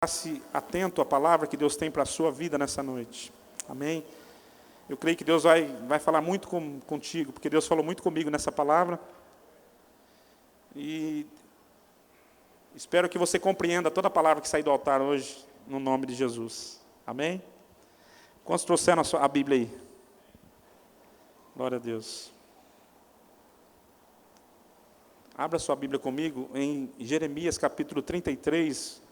Ficasse atento à palavra que Deus tem para a sua vida nessa noite. Amém? Eu creio que Deus vai falar muito contigo, porque Deus falou muito comigo nessa palavra. E espero que você compreenda toda a palavra que sair do altar hoje, no nome de Jesus. Amém? Quantos trouxeram a Bíblia aí? Glória a Deus. Abra sua Bíblia comigo em Jeremias capítulo 33.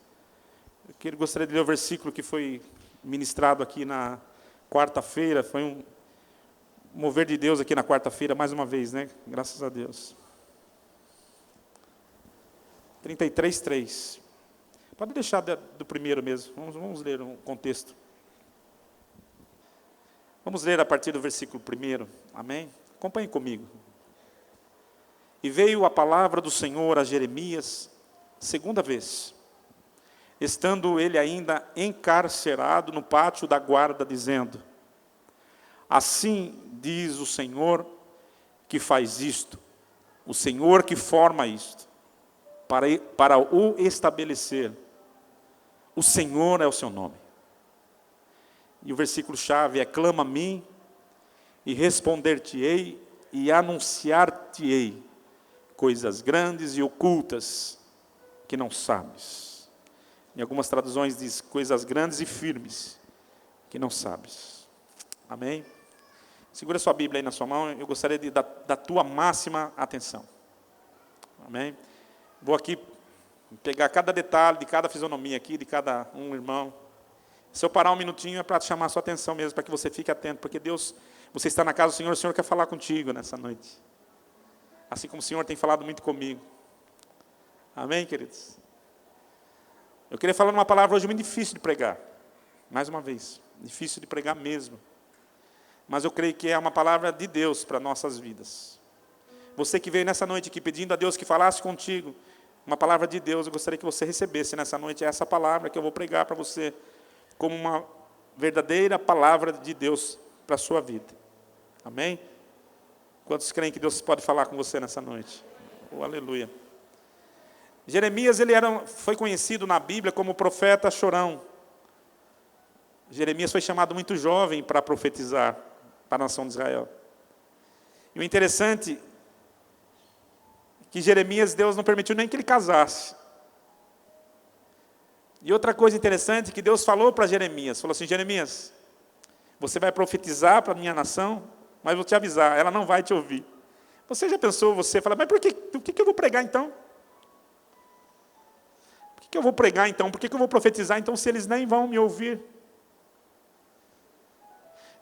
Eu gostaria de ler o versículo que foi ministrado aqui na quarta-feira. Foi um mover de Deus aqui na quarta-feira, mais uma vez, né? Graças a Deus. 33:3. Pode deixar do primeiro mesmo. Vamos ler um contexto. Vamos ler a partir do versículo 1. Amém? Acompanhe comigo. E veio a palavra do Senhor a Jeremias, segunda vez, estando ele ainda encarcerado no pátio da guarda, dizendo: assim diz o Senhor que faz isto, o Senhor que forma isto, para o estabelecer. O Senhor é o seu nome. E o versículo-chave é: clama a mim, e responder-te-ei, e anunciar-te-ei coisas grandes e ocultas que não sabes. Em algumas traduções diz coisas grandes e firmes que não sabes. Amém? Segura sua Bíblia aí na sua mão. Eu gostaria da tua máxima atenção. Amém? Vou aqui pegar cada detalhe de cada fisionomia aqui, de cada um irmão. Se eu parar um minutinho é para chamar a sua atenção mesmo, para que você fique atento, porque Deus, você está na casa do Senhor quer falar contigo nessa noite. Assim como o Senhor tem falado muito comigo. Amém, queridos? Eu queria falar uma palavra hoje muito difícil de pregar. Mais uma vez, difícil de pregar mesmo. Mas eu creio que é uma palavra de Deus para nossas vidas. Você que veio nessa noite aqui pedindo a Deus que falasse contigo, uma palavra de Deus, eu gostaria que você recebesse nessa noite essa palavra que eu vou pregar para você, como uma verdadeira palavra de Deus para a sua vida. Amém? Quantos creem que Deus pode falar com você nessa noite? Oh, aleluia. Jeremias foi conhecido na Bíblia como profeta chorão. Jeremias foi chamado muito jovem para profetizar para a nação de Israel. E o interessante é que Jeremias, Deus não permitiu nem que ele casasse. E outra coisa interessante é que Deus falou para Jeremias, falou assim: Jeremias, você vai profetizar para a minha nação, mas vou te avisar, ela não vai te ouvir. Você já pensou, você fala, mas o que eu vou pregar então? Por que eu vou pregar então? Por que eu vou profetizar então, se eles nem vão me ouvir?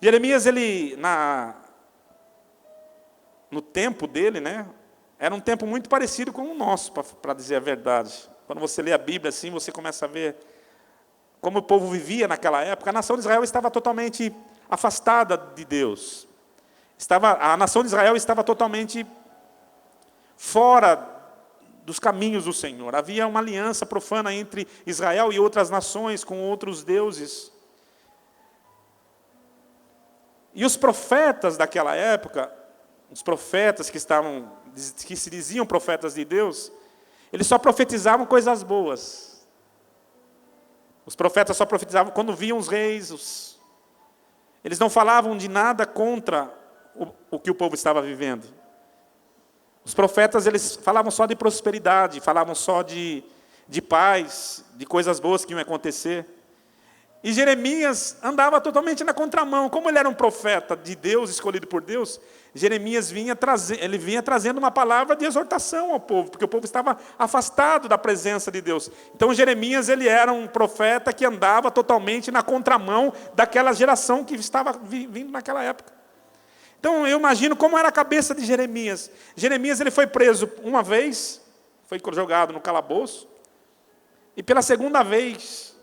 Jeremias, no tempo dele, né, era um tempo muito parecido com o nosso, para dizer a verdade. Quando você lê a Bíblia assim, você começa a ver como o povo vivia naquela época. A nação de Israel estava totalmente afastada de Deus. A nação de Israel estava totalmente fora dos caminhos do Senhor. Havia uma aliança profana entre Israel e outras nações, com outros deuses. E os profetas daquela época, os profetas que se diziam profetas de Deus, eles só profetizavam coisas boas. Os profetas só profetizavam quando viam os reis. Eles não falavam de nada contra o que o povo estava vivendo. Os profetas, eles falavam só de prosperidade, falavam só de paz, de coisas boas que iam acontecer. E Jeremias andava totalmente na contramão. Como ele era um profeta de Deus, escolhido por Deus, Jeremias vinha trazendo uma palavra de exortação ao povo, porque o povo estava afastado da presença de Deus. Então Jeremias, ele era um profeta que andava totalmente na contramão daquela geração que estava vindo naquela época. Então eu imagino como era a cabeça de Jeremias. Jeremias, ele foi preso uma vez, foi jogado no calabouço, e pela segunda vez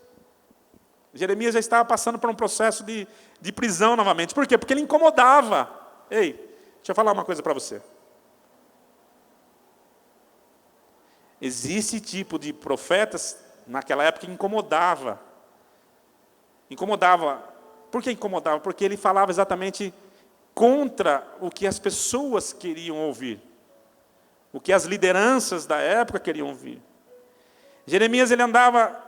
Jeremias já estava passando por um processo de prisão novamente. Por quê? Porque ele incomodava. Ei, deixa eu falar uma coisa para você. Existe tipo de profetas, naquela época, que incomodava. Incomodava. Por que incomodava? Porque ele falava exatamente contra o que as pessoas queriam ouvir. O que as lideranças da época queriam ouvir. Jeremias, ele andava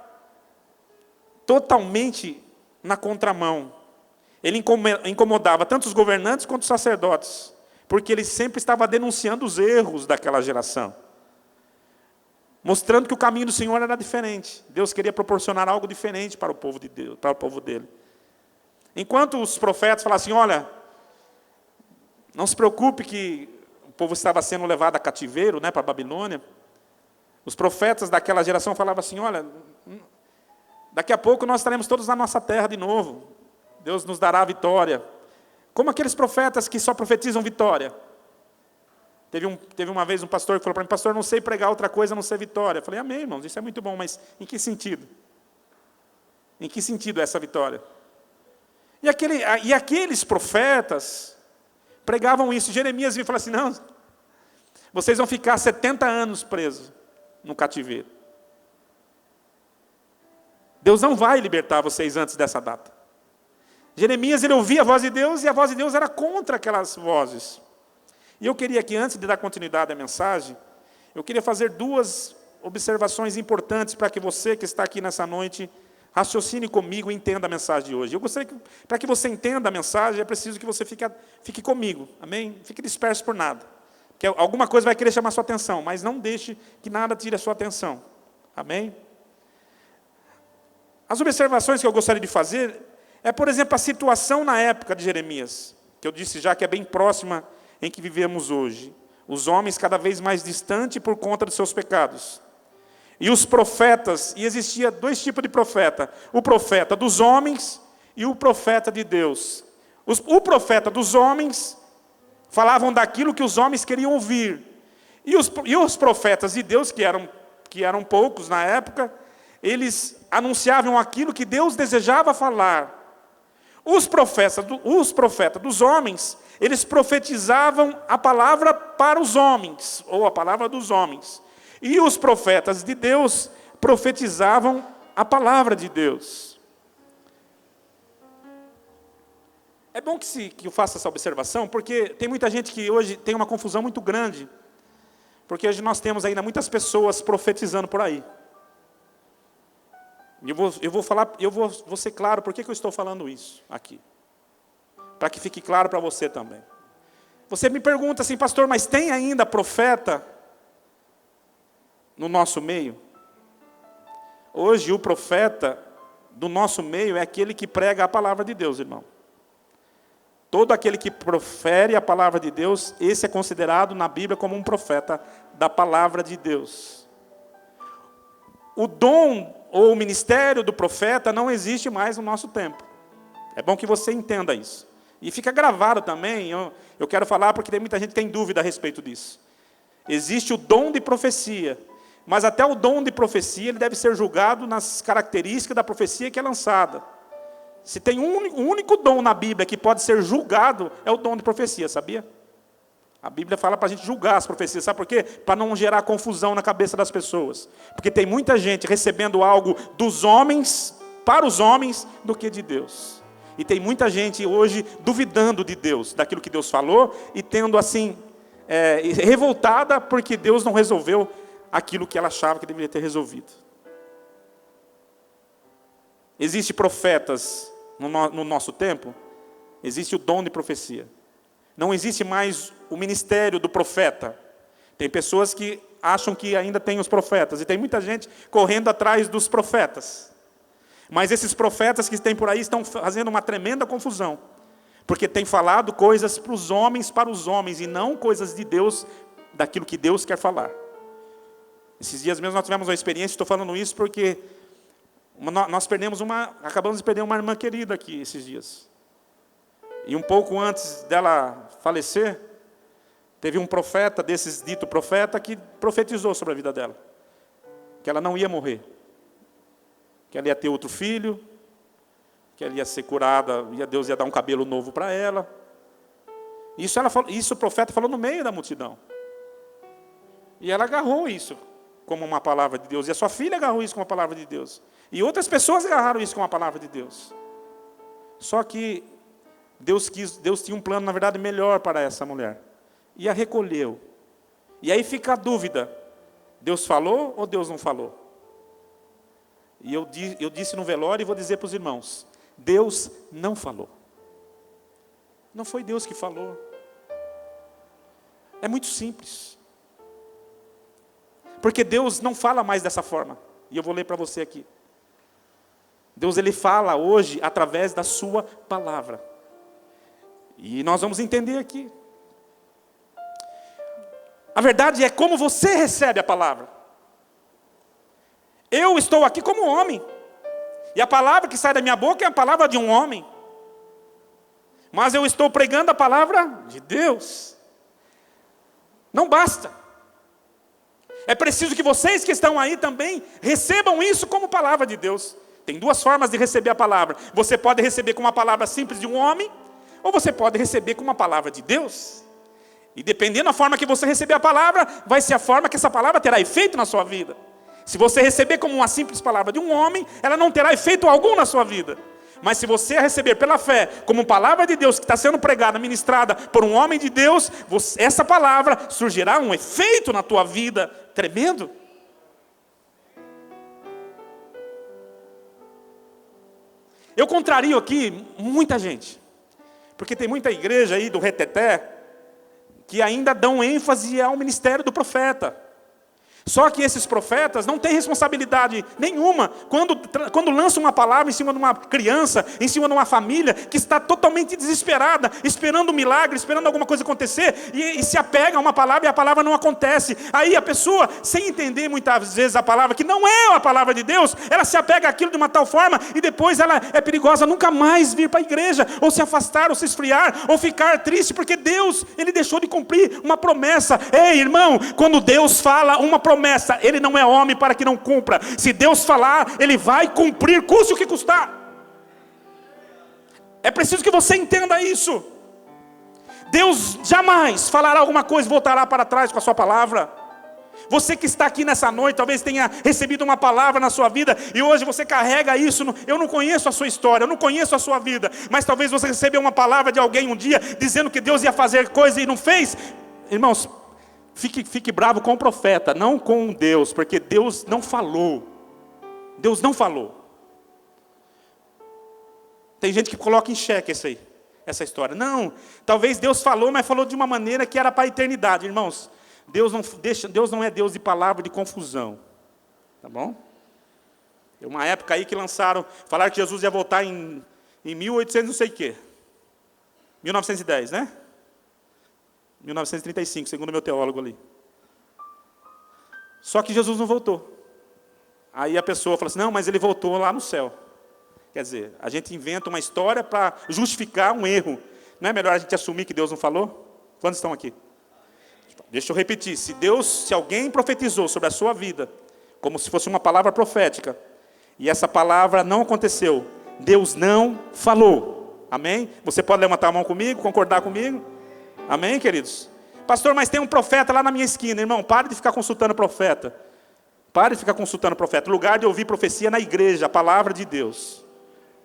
totalmente na contramão. Ele incomodava tanto os governantes quanto os sacerdotes, porque ele sempre estava denunciando os erros daquela geração, mostrando que o caminho do Senhor era diferente. Deus queria proporcionar algo diferente para o povo de Deus, para o povo dele. Enquanto os profetas falavam assim, olha, não se preocupe que o povo estava sendo levado a cativeiro, para a Babilônia, os profetas daquela geração falavam assim, olha, daqui a pouco nós estaremos todos na nossa terra de novo, Deus nos dará a vitória. Como aqueles profetas que só profetizam vitória. Teve uma vez um pastor que falou para mim, pastor, não sei pregar outra coisa a não ser vitória. Eu falei, amém, irmãos, isso é muito bom, mas em que sentido? Em que sentido é essa vitória? E aqueles profetas pregavam isso. Jeremias vinha e falava assim, não, vocês vão ficar 70 anos presos no cativeiro. Deus não vai libertar vocês antes dessa data. Jeremias, ele ouvia a voz de Deus, e a voz de Deus era contra aquelas vozes. E eu queria que, antes de dar continuidade à mensagem, eu queria fazer 2 observações importantes para que você que está aqui nessa noite raciocine comigo e entenda a mensagem de hoje. Eu gostaria que, para que você entenda a mensagem, é preciso que você fique comigo, amém? Fique disperso por nada. Porque alguma coisa vai querer chamar a sua atenção, mas não deixe que nada tire a sua atenção, amém? As observações que eu gostaria de fazer é, por exemplo, a situação na época de Jeremias, que eu disse já que é bem próxima em que vivemos hoje. Os homens cada vez mais distantes por conta dos seus pecados. E os profetas, e existia 2 tipos de profeta, o profeta dos homens e o profeta de Deus. O profeta dos homens falavam daquilo que os homens queriam ouvir. E os profetas de Deus, que eram poucos na época, eles anunciavam aquilo que Deus desejava falar. Os profetas dos homens, eles profetizavam a palavra para os homens, ou a palavra dos homens. E os profetas de Deus profetizavam a palavra de Deus. É bom que eu faça essa observação, porque tem muita gente que hoje tem uma confusão muito grande, porque hoje nós temos ainda muitas pessoas profetizando por aí. Eu vou ser claro por que eu estou falando isso aqui. Para que fique claro para você também. Você me pergunta assim, pastor, mas tem ainda profeta no nosso meio? Hoje o profeta do nosso meio é aquele que prega a palavra de Deus, irmão. Todo aquele que profere a palavra de Deus, esse é considerado na Bíblia como um profeta da palavra de Deus. O dom ou o ministério do profeta não existe mais no nosso tempo. É bom que você entenda isso. E fica gravado também, eu quero falar porque tem muita gente que tem dúvida a respeito disso. Existe o dom de profecia, mas até o dom de profecia ele deve ser julgado nas características da profecia que é lançada. Se tem um único dom na Bíblia que pode ser julgado, é o dom de profecia, sabia? A Bíblia fala para a gente julgar as profecias, sabe por quê? Para não gerar confusão na cabeça das pessoas. Porque tem muita gente recebendo algo dos homens, para os homens, do que de Deus. E tem muita gente hoje duvidando de Deus, daquilo que Deus falou, e tendo assim, revoltada porque Deus não resolveu aquilo que ela achava que deveria ter resolvido. Existem profetas no nosso tempo, existe o dom de profecia. Não existe mais o ministério do profeta. Tem pessoas que acham que ainda tem os profetas, e tem muita gente correndo atrás dos profetas. Mas esses profetas que tem por aí estão fazendo uma tremenda confusão, porque tem falado coisas para os homens, e não coisas de Deus, daquilo que Deus quer falar. Esses dias mesmo nós tivemos uma experiência, estou falando isso porque nós acabamos de perder uma irmã querida aqui esses dias. E um pouco antes dela falecer, teve um profeta, desses dito profeta, que profetizou sobre a vida dela. Que ela não ia morrer. Que ela ia ter outro filho. Que ela ia ser curada, Deus ia dar um cabelo novo para ela. Isso o profeta falou no meio da multidão. E ela agarrou isso como uma palavra de Deus. E a sua filha agarrou isso como uma palavra de Deus. E outras pessoas agarraram isso como uma palavra de Deus. Só que Deus tinha um plano, na verdade, melhor para essa mulher. E a recolheu. E aí fica a dúvida. Deus falou ou Deus não falou? E eu disse no velório e vou dizer para os irmãos: Deus não falou. Não foi Deus que falou. É muito simples. Porque Deus não fala mais dessa forma. E eu vou ler para você aqui. Deus, Ele fala hoje através da sua palavra. E nós vamos entender aqui. A verdade é como você recebe a palavra. Eu estou aqui como homem. E a palavra que sai da minha boca é a palavra de um homem. Mas eu estou pregando a palavra de Deus. Não basta. É preciso que vocês que estão aí também recebam isso como palavra de Deus. Tem duas formas de receber a palavra. Você pode receber com uma palavra simples de um homem, ou você pode receber com uma palavra de Deus. E dependendo da forma que você receber a palavra, vai ser a forma que essa palavra terá efeito na sua vida. Se você receber como uma simples palavra de um homem, ela não terá efeito algum na sua vida. Mas se você a receber pela fé, como palavra de Deus que está sendo pregada, ministrada por um homem de Deus, essa palavra surgirá um efeito na tua vida tremendo. Eu contrario aqui muita gente, porque tem muita igreja aí do reteté que ainda dão ênfase ao ministério do profeta. Só que esses profetas não têm responsabilidade nenhuma quando lançam uma palavra em cima de uma criança, em cima de uma família que está totalmente desesperada, esperando um milagre, esperando alguma coisa acontecer, e se apega a uma palavra e a palavra não acontece. Aí a pessoa, sem entender muitas vezes a palavra, que não é a palavra de Deus, ela se apega àquilo de uma tal forma, e depois ela é perigosa nunca mais vir para a igreja, ou se afastar, ou se esfriar, ou ficar triste, porque Deus, Ele deixou de cumprir uma promessa. Ei, irmão, quando Deus fala uma promessa, Ele não é homem para que não cumpra. Se Deus falar, Ele vai cumprir, custe o que custar. É preciso que você entenda isso. Deus jamais falará alguma coisa e voltará para trás com a sua palavra. Você que está aqui nessa noite, talvez tenha recebido uma palavra na sua vida, e hoje você carrega isso. Eu não conheço a sua história, eu não conheço a sua vida, mas talvez você recebeu uma palavra de alguém um dia, dizendo que Deus ia fazer coisa e não fez. Irmãos, Fique bravo com o profeta, não com Deus, porque Deus não falou. Deus não falou. Tem gente que coloca em xeque essa história. Não, talvez Deus falou, mas falou de uma maneira que era para a eternidade. Irmãos, Deus não é Deus de palavra de confusão. Tá bom? Tem uma época aí que falaram que Jesus ia voltar em 1800 não sei o quê. 1910, né? 1935, segundo o meu teólogo ali. Só que Jesus não voltou. Aí a pessoa fala assim, não, mas Ele voltou lá no céu. Quer dizer, a gente inventa uma história para justificar um erro. Não é melhor a gente assumir que Deus não falou? Quantos estão aqui? Deixa eu repetir, se alguém profetizou sobre a sua vida, como se fosse uma palavra profética, e essa palavra não aconteceu, Deus não falou. Amém? Você pode levantar a mão comigo, concordar comigo? Amém, queridos? Pastor, mas tem um profeta lá na minha esquina. Irmão, pare de ficar consultando profeta. Pare de ficar consultando profeta. Lugar de ouvir profecia na igreja, a palavra de Deus.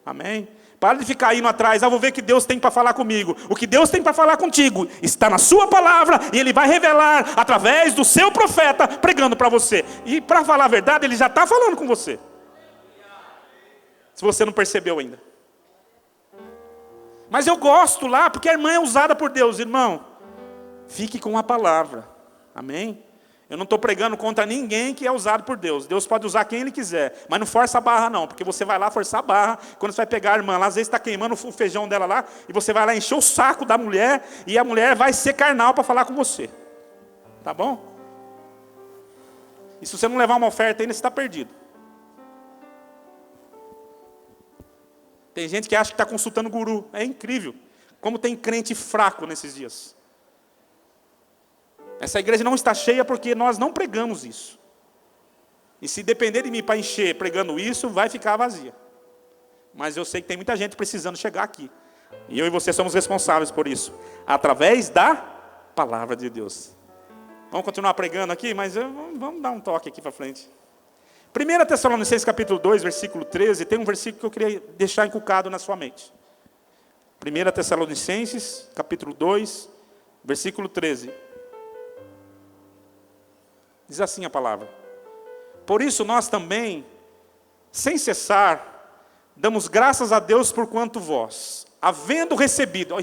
Amém? Pare de ficar indo atrás. Vou ver o que Deus tem para falar comigo. O que Deus tem para falar contigo está na sua palavra, e Ele vai revelar através do seu profeta, pregando para você. E para falar a verdade, Ele já está falando com você. Se você não percebeu ainda. Mas eu gosto lá, porque a irmã é usada por Deus. Irmão, fique com a palavra. Amém? Eu não estou pregando contra ninguém que é usado por Deus. Deus pode usar quem Ele quiser. Mas não força a barra não, porque você vai lá forçar a barra. Quando você vai pegar a irmã lá, às vezes está queimando o feijão dela lá, e você vai lá encher o saco da mulher, e a mulher vai ser carnal para falar com você. Tá bom? E se você não levar uma oferta ainda, você está perdido. Tem gente que acha que está consultando guru. É incrível. Como tem crente fraco nesses dias. Essa igreja não está cheia porque nós não pregamos isso. E se depender de mim para encher pregando isso, vai ficar vazia. Mas eu sei que tem muita gente precisando chegar aqui. E eu e você somos responsáveis por isso. Através da palavra de Deus. Vamos continuar pregando aqui, mas vamos dar um toque aqui para frente. 1 Tessalonicenses capítulo 2, versículo 13, tem um versículo que eu queria deixar inculcado na sua mente. 1 Tessalonicenses capítulo 2, versículo 13. Diz assim a palavra: por isso nós também, sem cessar, damos graças a Deus por quanto vós, havendo recebido,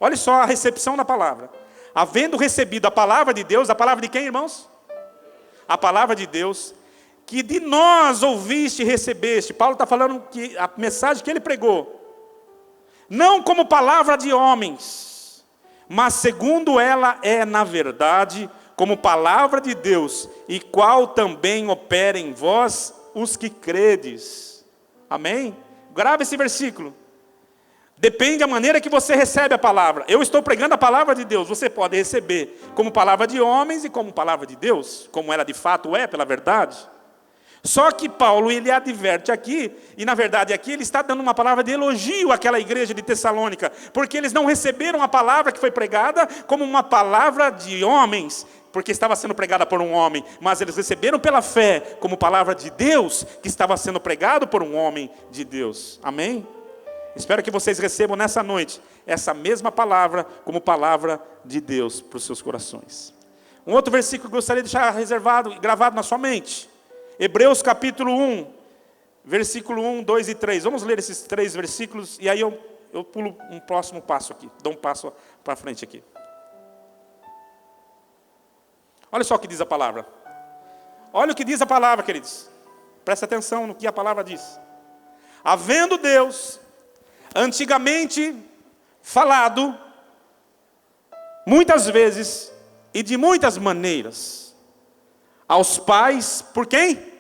olha só a recepção da palavra, havendo recebido a palavra de Deus, a palavra de quem, irmãos? A palavra de Deus, que de nós ouviste e recebeste. Paulo está falando que a mensagem que ele pregou, não como palavra de homens, mas segundo ela é na verdade, como palavra de Deus, e qual também opera em vós os que credes. Amém? Grava esse versículo. Depende da maneira que você recebe a palavra. Eu estou pregando a palavra de Deus. Você pode receber como palavra de homens e como palavra de Deus, como ela de fato é, pela verdade. Só que Paulo, ele adverte aqui, e na verdade aqui ele está dando uma palavra de elogio àquela igreja de Tessalônica, porque eles não receberam a palavra que foi pregada como uma palavra de homens, porque estava sendo pregada por um homem, mas eles receberam pela fé como palavra de Deus, que estava sendo pregado por um homem de Deus. Amém? Espero que vocês recebam nessa noite essa mesma palavra como palavra de Deus para os seus corações. Um outro versículo que eu gostaria de deixar reservado e gravado na sua mente. Hebreus capítulo 1, versículo 1, 2 e 3. Vamos ler esses 3 versículos e aí eu pulo um próximo passo aqui. Dou um passo para frente aqui. Olha só o que diz a palavra. Olha o que diz a palavra, queridos. Presta atenção no que a palavra diz. Havendo Deus antigamente falado, muitas vezes e de muitas maneiras, aos pais, por quem?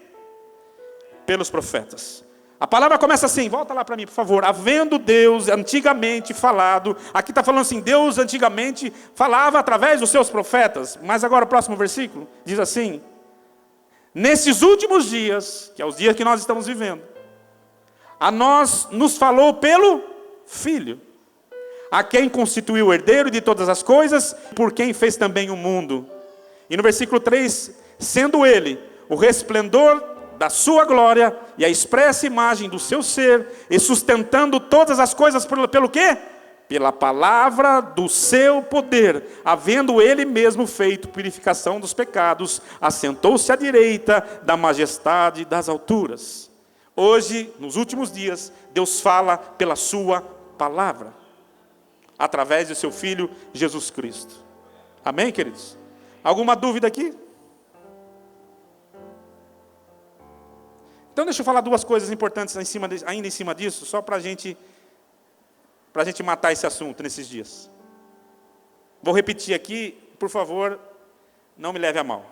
Pelos profetas. A palavra começa assim, volta lá para mim, por favor. Havendo Deus antigamente falado, aqui está falando assim, Deus antigamente falava através dos seus profetas, mas agora o próximo versículo diz assim, nesses últimos dias, que é os dias que nós estamos vivendo, a nós nos falou pelo Filho, a quem constituiu o herdeiro de todas as coisas, por quem fez também o mundo. E no versículo 3, sendo ele o resplendor da sua glória e a expressa imagem do seu ser, e sustentando todas as coisas pelo quê? Pela palavra do seu poder, havendo ele mesmo feito purificação dos pecados, assentou-se à direita da majestade das alturas. Hoje, nos últimos dias, Deus fala pela sua palavra, através do seu Filho Jesus Cristo. Amém, queridos? Alguma dúvida aqui? Então deixa eu falar 2 coisas importantes ainda em cima disso, só para a gente matar esse assunto nesses dias. Vou repetir aqui, por favor, não me leve a mal.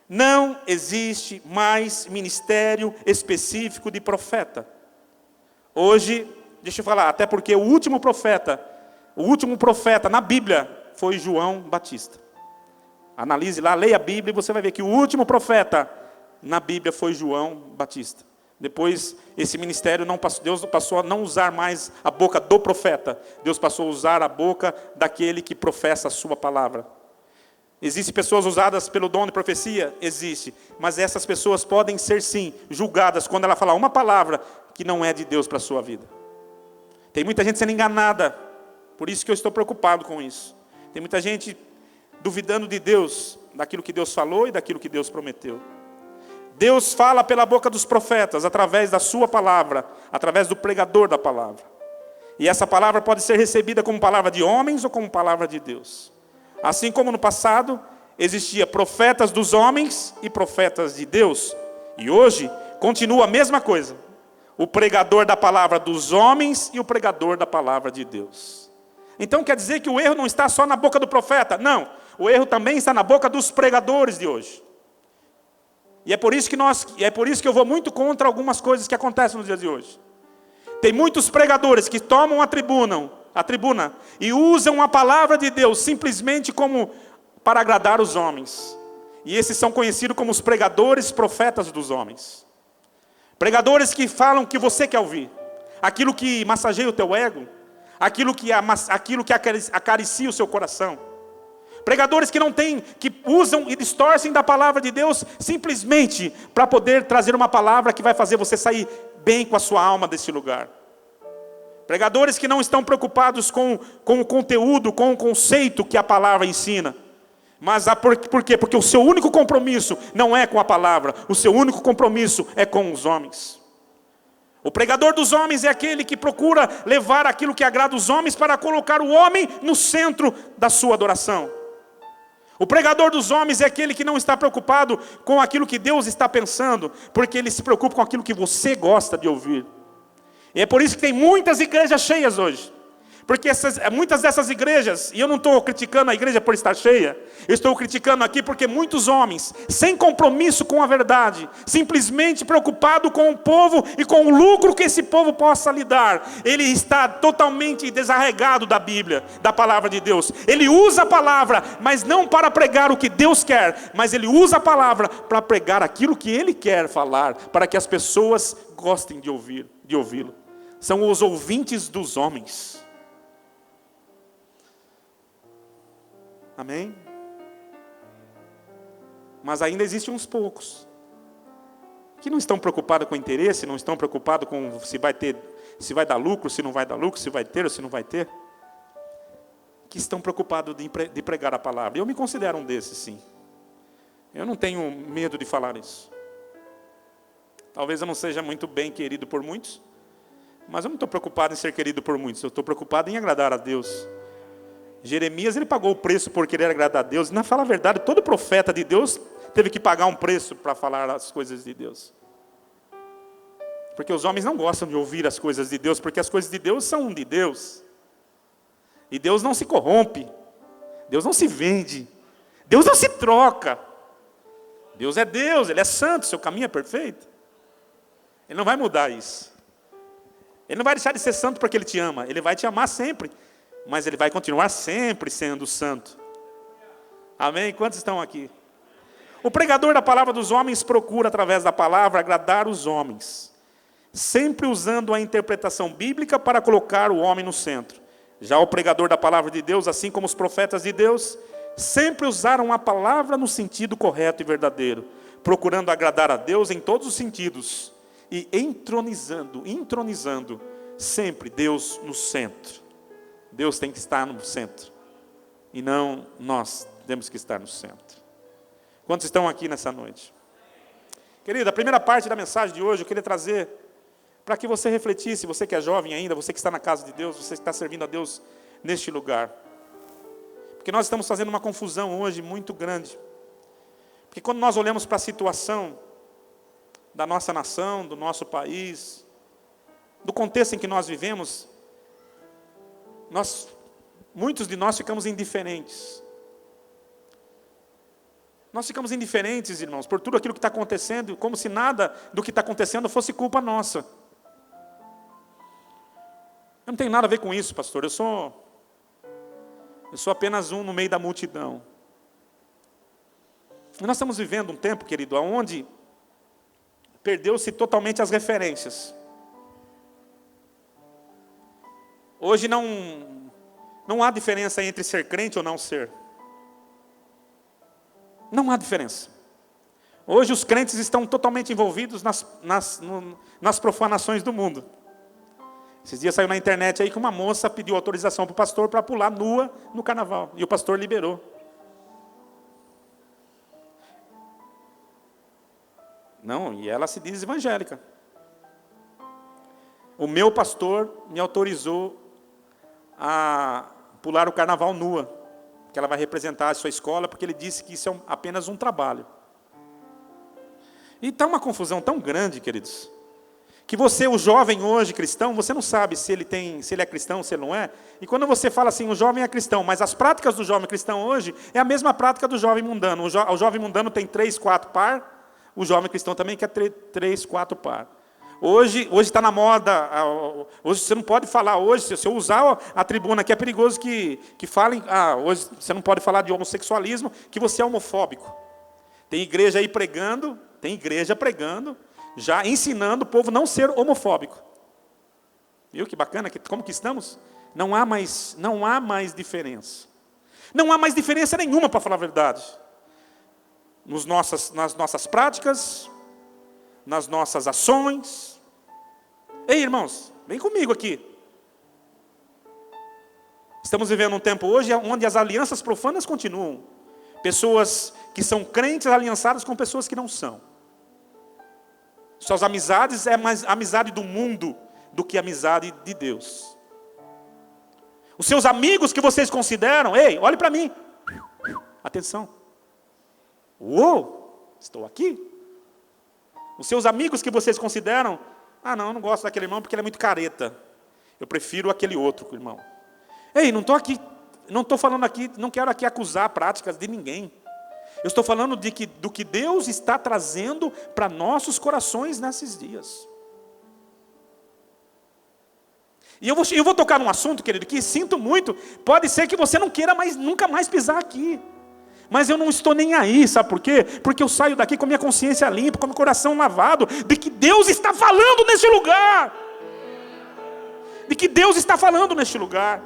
Não existe mais ministério específico de profeta. Hoje, deixa eu falar, até porque o último profeta na Bíblia foi João Batista. Analise lá, leia a Bíblia e você vai ver que o último profeta na Bíblia foi João Batista. Depois, esse ministério Deus passou a não usar mais a boca do profeta. Deus passou a usar a boca daquele que professa a sua palavra. Existem pessoas usadas pelo dom de profecia? Existe. Mas essas pessoas podem ser, sim, julgadas quando ela falar uma palavra que não é de Deus para a sua vida. Tem muita gente sendo enganada. Por isso que eu estou preocupado com isso. Tem muita gente duvidando de Deus, daquilo que Deus falou e daquilo que Deus prometeu. Deus fala pela boca dos profetas, através da sua palavra, através do pregador da palavra. E essa palavra pode ser recebida como palavra de homens ou como palavra de Deus. Assim como no passado, existia profetas dos homens e profetas de Deus. E hoje, continua a mesma coisa. O pregador da palavra dos homens e o pregador da palavra de Deus. Então quer dizer que o erro não está só na boca do profeta? Não, o erro também está na boca dos pregadores de hoje. E é por isso que eu vou muito contra algumas coisas que acontecem nos dias de hoje. Tem muitos pregadores que tomam a tribuna e usam a palavra de Deus simplesmente como para agradar os homens. E esses são conhecidos como os pregadores profetas dos homens. Pregadores que falam o que você quer ouvir, aquilo que massageia o teu ego, aquilo que acaricia o seu coração. Pregadores que usam e distorcem da palavra de Deus simplesmente para poder trazer uma palavra que vai fazer você sair bem com a sua alma desse lugar. Pregadores que não estão preocupados com o conteúdo, com o conceito que a palavra ensina. Mas por quê? Porque o seu único compromisso não é com a palavra, o seu único compromisso é com os homens. O pregador dos homens é aquele que procura levar aquilo que agrada os homens para colocar o homem no centro da sua adoração. O pregador dos homens é aquele que não está preocupado com aquilo que Deus está pensando, porque ele se preocupa com aquilo que você gosta de ouvir. E é por isso que tem muitas igrejas cheias hoje. Porque muitas dessas igrejas, e eu não estou criticando a igreja por estar cheia, eu estou criticando aqui porque muitos homens, sem compromisso com a verdade, simplesmente preocupado com o povo e com o lucro que esse povo possa lhe dar, ele está totalmente desarregado da Bíblia, da palavra de Deus. Ele usa a palavra, mas não para pregar o que Deus quer, mas ele usa a palavra para pregar aquilo que ele quer falar, para que as pessoas gostem de ouvi-lo. São os ouvintes dos homens. Amém? Mas ainda existem uns poucos que não estão preocupados com interesse, não estão preocupados com se vai dar lucro, se não vai dar lucro, se vai ter ou se não vai ter, que estão preocupados de pregar a palavra. Eu me considero um desses, sim. Eu não tenho medo de falar isso. Talvez eu não seja muito bem querido por muitos, mas eu não estou preocupado em ser querido por muitos, eu estou preocupado em agradar a Deus. Jeremias, ele pagou o preço por querer agradar a Deus. Na fala a verdade, todo profeta de Deus teve que pagar um preço para falar as coisas de Deus. Porque os homens não gostam de ouvir as coisas de Deus, porque as coisas de Deus são de Deus. E Deus não se corrompe, Deus não se vende, Deus não se troca. Deus é Deus, Ele é santo, seu caminho é perfeito. Ele não vai mudar isso. Ele não vai deixar de ser santo porque Ele te ama, Ele vai te amar sempre. Mas Ele vai continuar sempre sendo santo. Amém? Quantos estão aqui? O pregador da palavra dos homens procura, através da palavra, agradar os homens, sempre usando a interpretação bíblica para colocar o homem no centro. Já o pregador da palavra de Deus, assim como os profetas de Deus, sempre usaram a palavra no sentido correto e verdadeiro, procurando agradar a Deus em todos os sentidos e entronizando sempre Deus no centro. Deus tem que estar no centro, e não nós temos que estar no centro. Quantos estão aqui nessa noite? Querida, a primeira parte da mensagem de hoje eu queria trazer para que você refletisse, você que é jovem ainda, você que está na casa de Deus, você que está servindo a Deus neste lugar. Porque nós estamos fazendo uma confusão hoje muito grande. Porque quando nós olhamos para a situação da nossa nação, do nosso país, do contexto em que nós vivemos, muitos de nós ficamos indiferentes. Nós ficamos indiferentes, irmãos, por tudo aquilo que está acontecendo, como se nada do que está acontecendo fosse culpa nossa. Eu não tenho nada a ver com isso, pastor. Eu sou apenas um no meio da multidão. E nós estamos vivendo um tempo, querido, onde perdeu-se totalmente as referências. Hoje não há diferença entre ser crente ou não ser. Não há diferença. Hoje os crentes estão totalmente envolvidos nas profanações do mundo. Esses dias saiu na internet aí que uma moça pediu autorização para o pastor para pular nua no carnaval. E o pastor liberou. Não, e ela se diz evangélica. O meu pastor me autorizou a pular o carnaval nua, que ela vai representar a sua escola, porque ele disse que isso é apenas um trabalho. E está uma confusão tão grande, queridos, que você, o jovem hoje cristão, você não sabe se ele é cristão, se ele não é. E quando você fala assim, o jovem é cristão, mas as práticas do jovem cristão hoje é a mesma prática do jovem mundano. O jovem mundano tem 3, 4 par, o jovem cristão também quer 3, 4 par. Hoje está na moda, hoje você não pode falar, hoje, se eu usar a tribuna aqui, é perigoso que falem, hoje você não pode falar de homossexualismo, que você é homofóbico. Tem igreja aí pregando, já ensinando o povo não ser homofóbico. Viu que bacana, como que estamos? Não há mais diferença. Não há mais diferença nenhuma, para falar a verdade. Nas nossas práticas, nas nossas ações. Ei, irmãos, vem comigo aqui. Estamos vivendo um tempo hoje onde as alianças profanas continuam. Pessoas que são crentes aliançadas com pessoas que não são. Suas amizades é mais amizade do mundo do que amizade de Deus. Os seus amigos que vocês consideram, ei, olhe para mim. Atenção. Uou, estou aqui. Os seus amigos que vocês consideram, não, eu não gosto daquele irmão porque ele é muito careta. Eu prefiro aquele outro irmão. Ei, não estou falando aqui, não quero aqui acusar práticas de ninguém. Eu estou falando do que Deus está trazendo para nossos corações nesses dias. E eu vou tocar num assunto, querido, que sinto muito, pode ser que você não queira nunca mais pisar aqui. Mas eu não estou nem aí, sabe por quê? Porque eu saio daqui com a minha consciência limpa, com o meu coração lavado, de que Deus está falando neste lugar. De que Deus está falando neste lugar.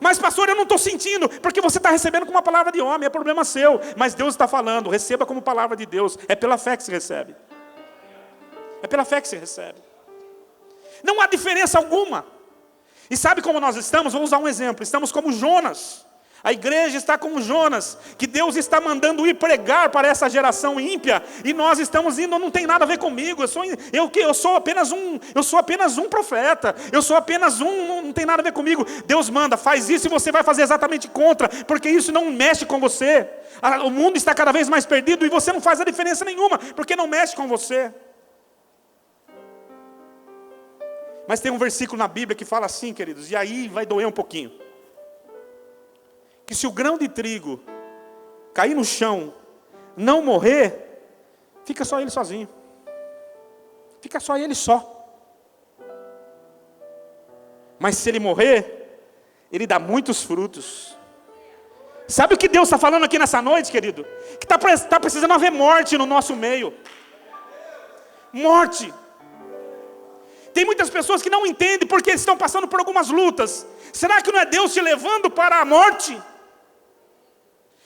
Mas pastor, eu não estou sentindo, porque você está recebendo como uma palavra de homem, é problema seu. Mas Deus está falando, receba como palavra de Deus. É pela fé que se recebe. É pela fé que se recebe. Não há diferença alguma. E sabe como nós estamos? Vou usar um exemplo. Estamos como Jonas. A igreja está como Jonas, que Deus está mandando ir pregar para essa geração ímpia, e nós estamos indo, não tem nada a ver comigo, eu sou apenas um profeta, não tem nada a ver comigo. Deus manda, faz isso e você vai fazer exatamente contra, porque isso não mexe com você. O mundo está cada vez mais perdido e você não faz a diferença nenhuma, porque não mexe com você. Mas tem um versículo na Bíblia que fala assim, queridos, e aí vai doer um pouquinho. Que se o grão de trigo cair no chão, não morrer, fica só ele sozinho. Fica só ele só. Mas se ele morrer, ele dá muitos frutos. Sabe o que Deus está falando aqui nessa noite, querido? Que está precisando haver morte no nosso meio. Morte. Tem muitas pessoas que não entendem porque estão passando por algumas lutas. Será que não é Deus te levando para a morte?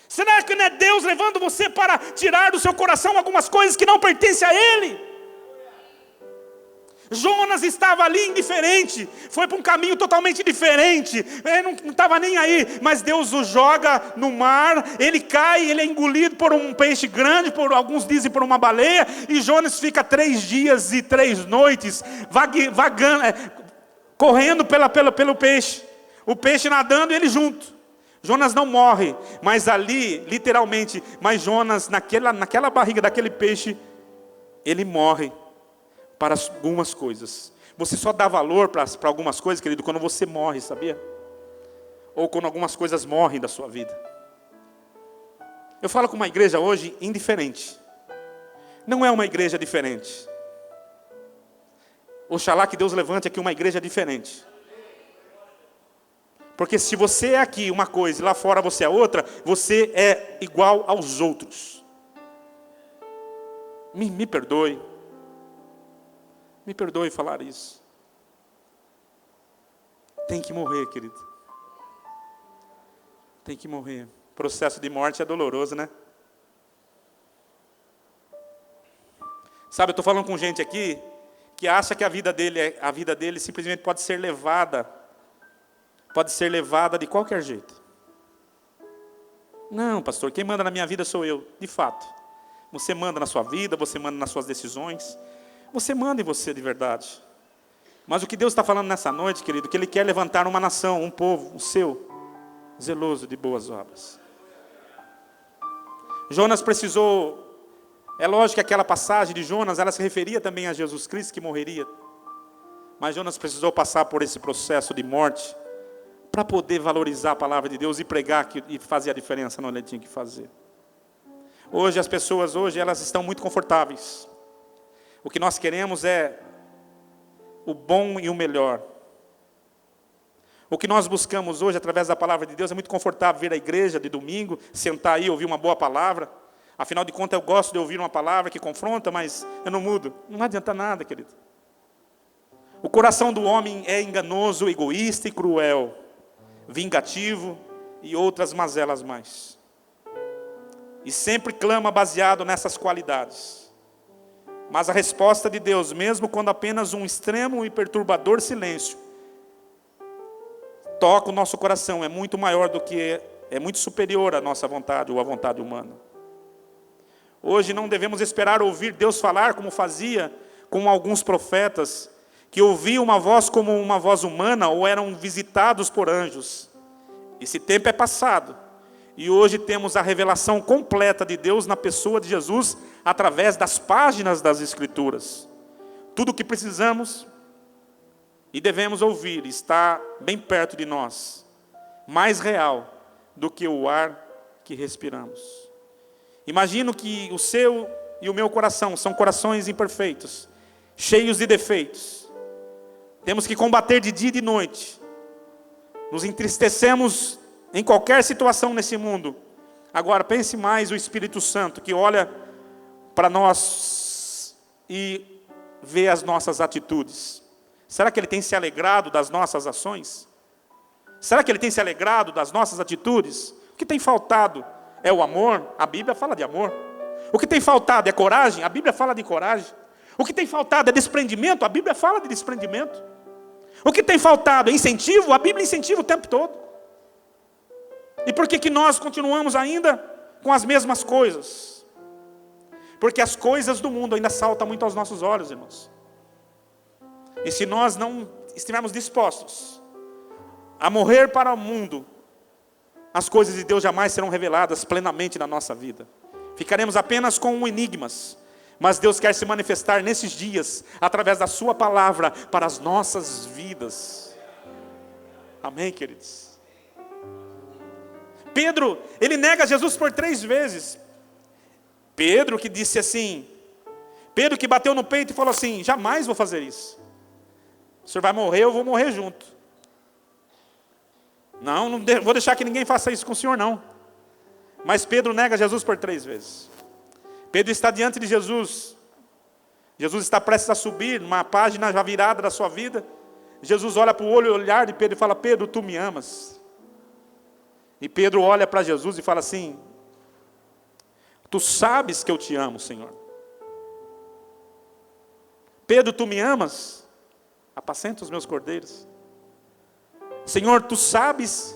Será que não é Deus levando você para tirar do seu coração algumas coisas que não pertencem a Ele? Jonas estava ali indiferente, foi para um caminho totalmente diferente, ele não estava nem aí, mas Deus o joga no mar, ele cai, ele é engolido por um peixe grande, alguns dizem por uma baleia, e Jonas fica 3 dias e 3 noites, vagando, correndo pelo peixe, o peixe nadando e ele junto. Jonas não morre, mas ali, literalmente, mas Jonas, naquela barriga daquele peixe, ele morre. Para algumas coisas. Você só dá valor para algumas coisas, querido, quando você morre, sabia? Ou quando algumas coisas morrem da sua vida. Eu falo com uma igreja hoje indiferente. Não é uma igreja diferente. Oxalá que Deus levante aqui uma igreja diferente. Porque se você é aqui uma coisa e lá fora você é outra, você é igual aos outros. Me perdoe. Me perdoe falar isso. Tem que morrer, querido. Tem que morrer. O processo de morte é doloroso, né? Sabe, eu estou falando com gente aqui que acha que a vida dele simplesmente pode ser levada de qualquer jeito. Não, pastor, quem manda na minha vida sou eu, de fato. Você manda na sua vida, você manda nas suas decisões. Você manda em você de verdade. Mas o que Deus está falando nessa noite, querido, que Ele quer levantar uma nação, um povo, o seu, zeloso de boas obras. Jonas precisou, é lógico que aquela passagem de Jonas, ela se referia também a Jesus Cristo que morreria. Mas Jonas precisou passar por esse processo de morte, para poder valorizar a palavra de Deus e pregar e fazer a diferença onde Ele tinha que fazer. Hoje as pessoas, elas estão muito confortáveis. O que nós queremos é o bom e o melhor. O que nós buscamos hoje, através da palavra de Deus, é muito confortável vir à igreja de domingo, sentar aí e ouvir uma boa palavra. Afinal de contas, eu gosto de ouvir uma palavra que confronta, mas eu não mudo. Não adianta nada, querido. O coração do homem é enganoso, egoísta e cruel, vingativo e outras mazelas mais. E sempre clama baseado nessas qualidades. Mas a resposta de Deus, mesmo quando apenas um extremo e perturbador silêncio toca o nosso coração, é muito maior do que, é muito superior à nossa vontade ou à vontade humana. Hoje não devemos esperar ouvir Deus falar como fazia com alguns profetas, que ouviam uma voz como uma voz humana ou eram visitados por anjos. Esse tempo é passado. E hoje temos a revelação completa de Deus na pessoa de Jesus, através das páginas das Escrituras. Tudo o que precisamos e devemos ouvir está bem perto de nós, mais real do que o ar que respiramos. Imagino que o seu e o meu coração são corações imperfeitos, cheios de defeitos. Temos que combater de dia e de noite. Nos entristecemos em qualquer situação nesse mundo. Agora pense mais o Espírito Santo, que olha para nós e vê as nossas atitudes. Será que Ele tem se alegrado das nossas ações? Será que Ele tem se alegrado das nossas atitudes? O que tem faltado é o amor? A Bíblia fala de amor. O que tem faltado é coragem? A Bíblia fala de coragem. O que tem faltado é desprendimento? A Bíblia fala de desprendimento. O que tem faltado é incentivo? A Bíblia incentiva o tempo todo. E por que nós continuamos ainda com as mesmas coisas? Porque as coisas do mundo ainda saltam muito aos nossos olhos, irmãos. E se nós não estivermos dispostos a morrer para o mundo, as coisas de Deus jamais serão reveladas plenamente na nossa vida. Ficaremos apenas com enigmas. Mas Deus quer se manifestar nesses dias, através da sua palavra, para as nossas vidas. Amém, queridos? Pedro, ele nega Jesus por 3 vezes. Pedro que disse assim, Pedro que bateu no peito e falou assim, jamais vou fazer isso. O senhor vai morrer, eu vou morrer junto. Não vou deixar que ninguém faça isso com o senhor, não. Mas Pedro nega Jesus por 3 vezes. Pedro está diante de Jesus. Jesus está prestes a subir, numa página já virada da sua vida. Jesus olha para o olhar de Pedro e fala, Pedro, tu me amas? E Pedro olha para Jesus e fala assim, tu sabes que eu te amo, Senhor. Pedro, tu me amas? Apacenta os meus cordeiros. Senhor, tu sabes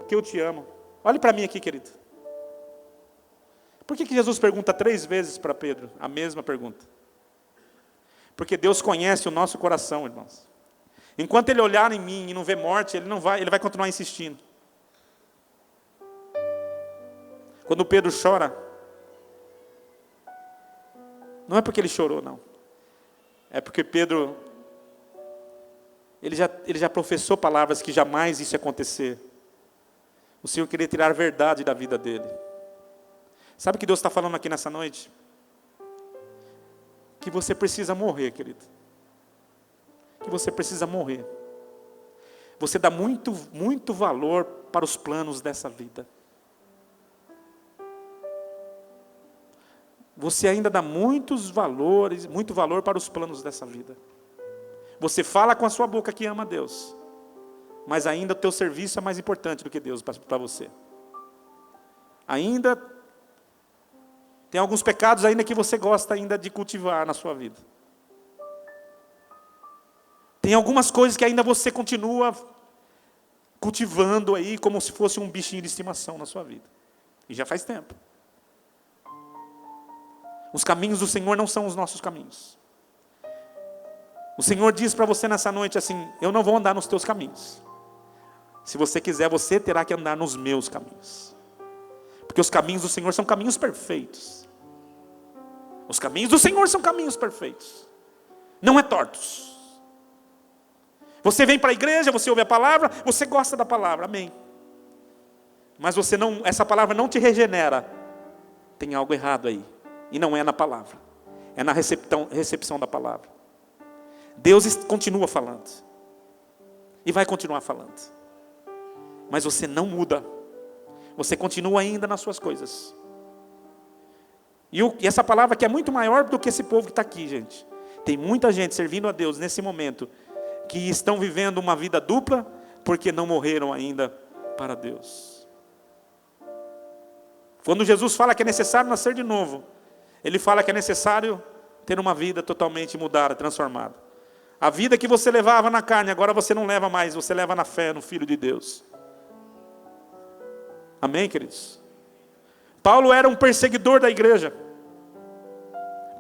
que eu te amo. Olhe para mim aqui, querido. Por que Jesus pergunta 3 vezes para Pedro a mesma pergunta? Porque Deus conhece o nosso coração, irmãos. Enquanto Ele olhar em mim e não ver morte, Ele vai continuar insistindo. Quando Pedro chora, não é porque ele chorou, não. É porque Pedro, ele já professou palavras que jamais isso ia acontecer. O Senhor queria tirar a verdade da vida dele. Sabe o que Deus está falando aqui nessa noite? Que você precisa morrer, querido. Que você precisa morrer. Você dá muito, muito valor para os planos dessa vida. Você ainda dá muito valor para os planos dessa vida. Você fala com a sua boca que ama a Deus, mas ainda o teu serviço é mais importante do que Deus para você. Ainda tem alguns pecados ainda que você gosta ainda de cultivar na sua vida. Tem algumas coisas que ainda você continua cultivando aí como se fosse um bichinho de estimação na sua vida. E já faz tempo. Os caminhos do Senhor não são os nossos caminhos. O Senhor diz para você nessa noite assim, eu não vou andar nos teus caminhos. Se você quiser, você terá que andar nos meus caminhos. Porque os caminhos do Senhor são caminhos perfeitos. Os caminhos do Senhor são caminhos perfeitos. Não é tortos. Você vem para a igreja, você ouve a palavra, você gosta da palavra, amém. Mas essa palavra não te regenera. Tem algo errado aí. E não é na palavra. É na recepção da palavra. Deus continua falando. E vai continuar falando. Mas você não muda. Você continua ainda nas suas coisas. E essa palavra que é muito maior do que esse povo que está aqui, gente. Tem muita gente servindo a Deus nesse momento, que estão vivendo uma vida dupla, porque não morreram ainda para Deus. Quando Jesus fala que é necessário nascer de novo, Ele fala que é necessário ter uma vida totalmente mudada, transformada. A vida que você levava na carne, agora você não leva mais, você leva na fé, no Filho de Deus. Amém, queridos? Paulo era um perseguidor da igreja.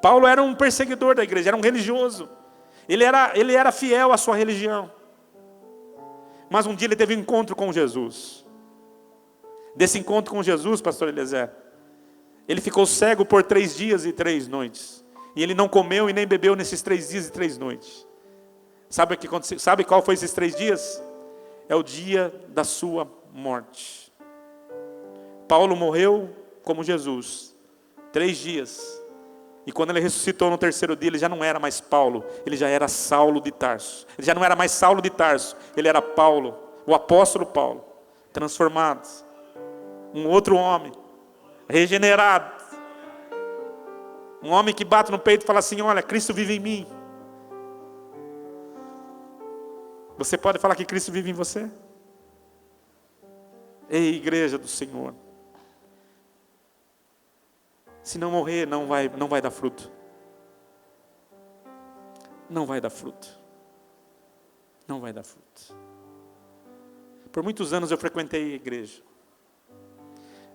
Paulo era um perseguidor da igreja, era um religioso. Ele era fiel à sua religião. Mas um dia ele teve um encontro com Jesus. Desse encontro com Jesus, pastor Eliezer, ele ficou cego por 3 dias e 3 noites. E ele não comeu e nem bebeu nesses 3 dias e 3 noites. Sabe o que aconteceu? Sabe qual foi esses 3 dias? É o dia da sua morte. Paulo morreu como Jesus, 3 dias. E quando ele ressuscitou no 3º dia, ele já não era mais Paulo, ele já era Saulo de Tarso. Ele já não era mais Saulo de Tarso, ele era Paulo, o apóstolo Paulo, transformado. Um outro homem, regenerado. Um homem que bate no peito e fala assim: olha, Cristo vive em mim. Você pode falar que Cristo vive em você? Ei, igreja do Senhor. Se não morrer, não vai dar fruto. Não vai dar fruto. Não vai dar fruto. Por muitos anos eu frequentei a igreja.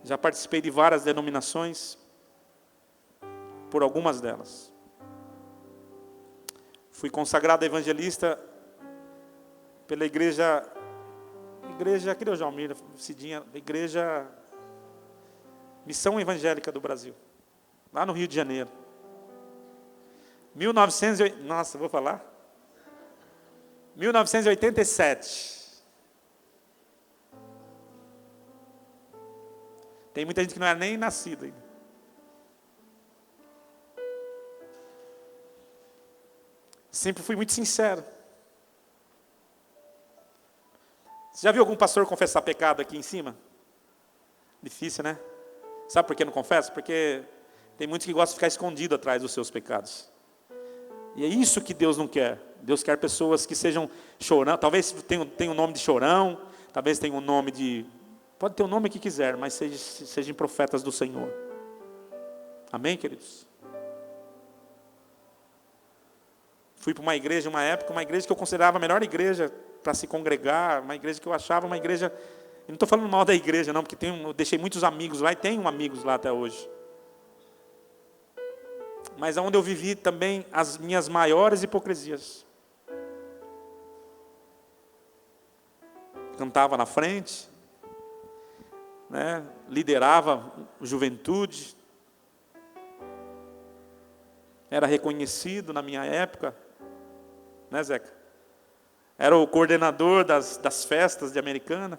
Já participei de várias denominações. Por algumas delas. Fui consagrado evangelista pela igreja aqui do Jalmir, Cidinha, igreja Missão Evangélica do Brasil, lá no Rio de Janeiro. Nossa, vou falar? 1987. Tem muita gente que não era nem nascida ainda. Sempre fui muito sincero. Você já viu algum pastor confessar pecado aqui em cima? Difícil, né? Sabe por que não confessa? Porque tem muitos que gostam de ficar escondido atrás dos seus pecados. E é isso que Deus não quer. Deus quer pessoas que sejam chorão. Talvez tenha o nome de chorão. Talvez tenha o nome de... Pode ter o nome que quiser, mas sejam profetas do Senhor. Amém, queridos? Fui para uma igreja, uma igreja que eu considerava a melhor igreja para se congregar, uma igreja que eu achava uma igreja... Eu não estou falando mal da igreja, não, porque eu deixei muitos amigos lá e tenho amigos lá até hoje. Mas onde eu vivi também as minhas maiores hipocrisias. Cantava na frente, né, liderava juventude, era reconhecido na minha época, né, Zeca? Era o coordenador das festas de Americana.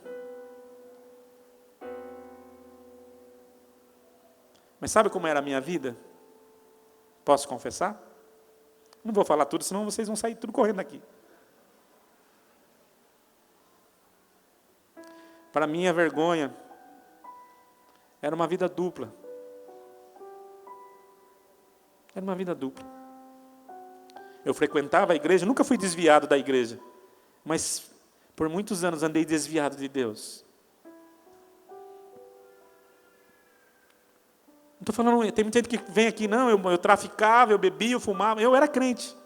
Mas sabe como era a minha vida? Posso confessar? Não vou falar tudo, senão vocês vão sair tudo correndo daqui. Para mim, a vergonha era uma vida dupla. Era uma vida dupla. Eu frequentava a igreja, nunca fui desviado da igreja, mas por muitos anos andei desviado de Deus. Não estou falando, tem muita gente que vem aqui, não, eu traficava, eu bebia, eu fumava, eu era crente.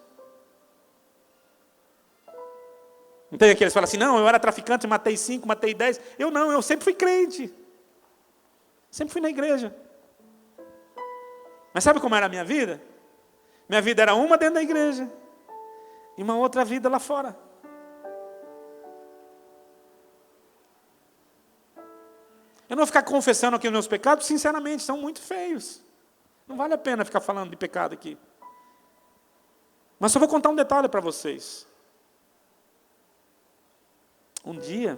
Não tem aqueles que falam assim, não, eu era traficante, matei 5, matei 10. Eu não, eu sempre fui crente. Sempre fui na igreja. Mas sabe como era a minha vida? Minha vida era uma dentro da igreja e uma outra vida lá fora. Eu não vou ficar confessando aqui os meus pecados, sinceramente, são muito feios. Não vale a pena ficar falando de pecado aqui. Mas só vou contar um detalhe para vocês. Um dia,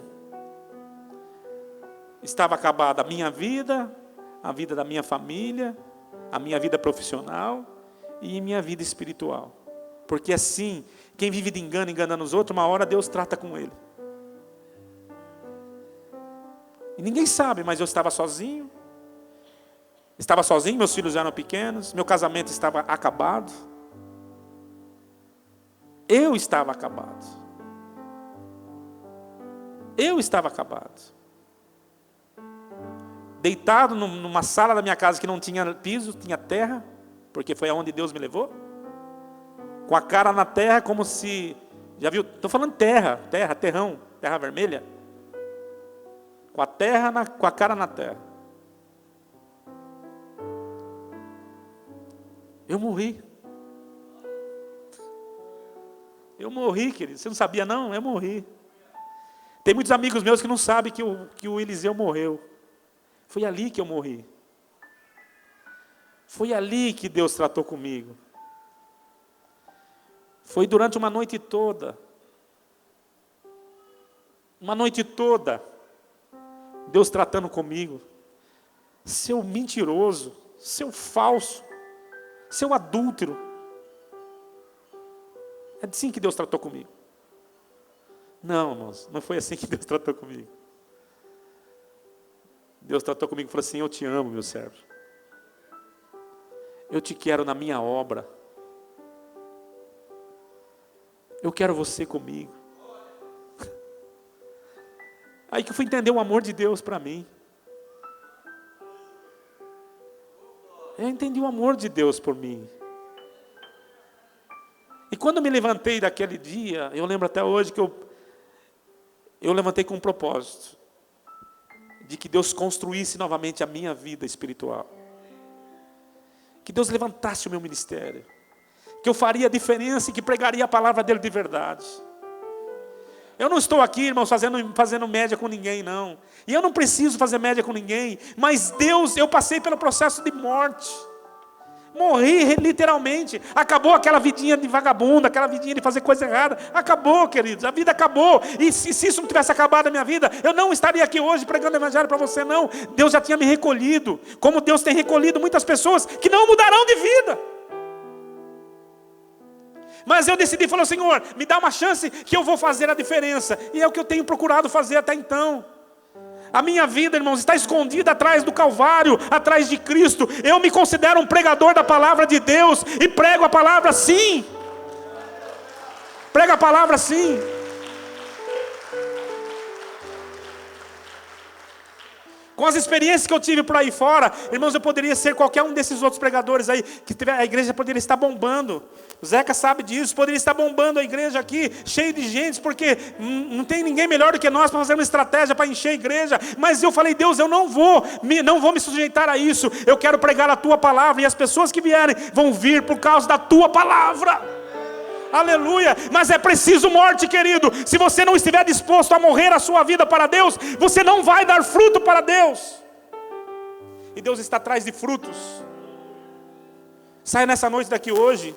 estava acabada a minha vida, a vida da minha família, a minha vida profissional e minha vida espiritual. Porque assim, quem vive de engano, enganando os outros, uma hora Deus trata com ele. E ninguém sabe, mas eu estava sozinho. Estava sozinho, meus filhos eram pequenos, meu casamento estava acabado. Eu estava acabado. Eu estava acabado. Deitado numa sala da minha casa que não tinha piso, tinha terra, porque foi aonde Deus me levou. Com a cara na terra, como se... Já viu? Estou falando terra, terrão, terra vermelha. Com a cara na terra. Eu morri. Eu morri, querido. Você não sabia não? Eu morri. Tem muitos amigos meus que não sabem que o Eliseu morreu. Foi ali que eu morri. Foi ali que Deus tratou comigo. Foi durante uma noite toda. Uma noite toda. Deus tratando comigo. Seu mentiroso, seu falso, seu adúltero. É assim que Deus tratou comigo. Não, irmãos, não foi assim que Deus tratou comigo. Deus tratou comigo e falou assim: eu te amo, meu servo. Eu te quero na minha obra. Eu quero você comigo. Aí que eu fui entender o amor de Deus para mim. Eu entendi o amor de Deus por mim. E quando eu me levantei daquele dia, eu lembro até hoje que eu levantei com um propósito. De que Deus construísse novamente a minha vida espiritual. Que Deus levantasse o meu ministério. Que eu faria a diferença e que pregaria a palavra dele de verdade. Eu não estou aqui, irmãos, fazendo média com ninguém, não. E eu não preciso fazer média com ninguém. Mas Deus, eu passei pelo processo de morte. Morri literalmente. Acabou aquela vidinha de vagabundo, aquela vidinha de fazer coisa errada. Acabou, queridos, a vida acabou. E se isso não tivesse acabado a minha vida, eu não estaria aqui hoje pregando o evangelho para você, não. Deus já tinha me recolhido. Como Deus tem recolhido muitas pessoas que não mudarão de vida. Mas eu decidi, falei: Senhor, me dá uma chance que eu vou fazer a diferença. E é o que eu tenho procurado fazer até então. A minha vida, irmãos, está escondida atrás do Calvário, atrás de Cristo. Eu me considero um pregador da palavra de Deus. E prego a palavra sim. Prego a palavra sim. Com as experiências que eu tive por aí fora, irmãos, eu poderia ser qualquer um desses outros pregadores aí, a igreja poderia estar bombando. O Zeca sabe disso, poderia estar bombando a igreja aqui, cheio de gente, porque não tem ninguém melhor do que nós para fazer uma estratégia para encher a igreja. Mas eu falei: Deus, eu não vou me sujeitar a isso. Eu quero pregar a tua palavra, e as pessoas que vierem vão vir por causa da tua palavra. Aleluia, mas é preciso morte, querido. Se você não estiver disposto a morrer a sua vida para Deus, você não vai dar fruto para Deus. E Deus está atrás de frutos. Saia nessa noite daqui hoje,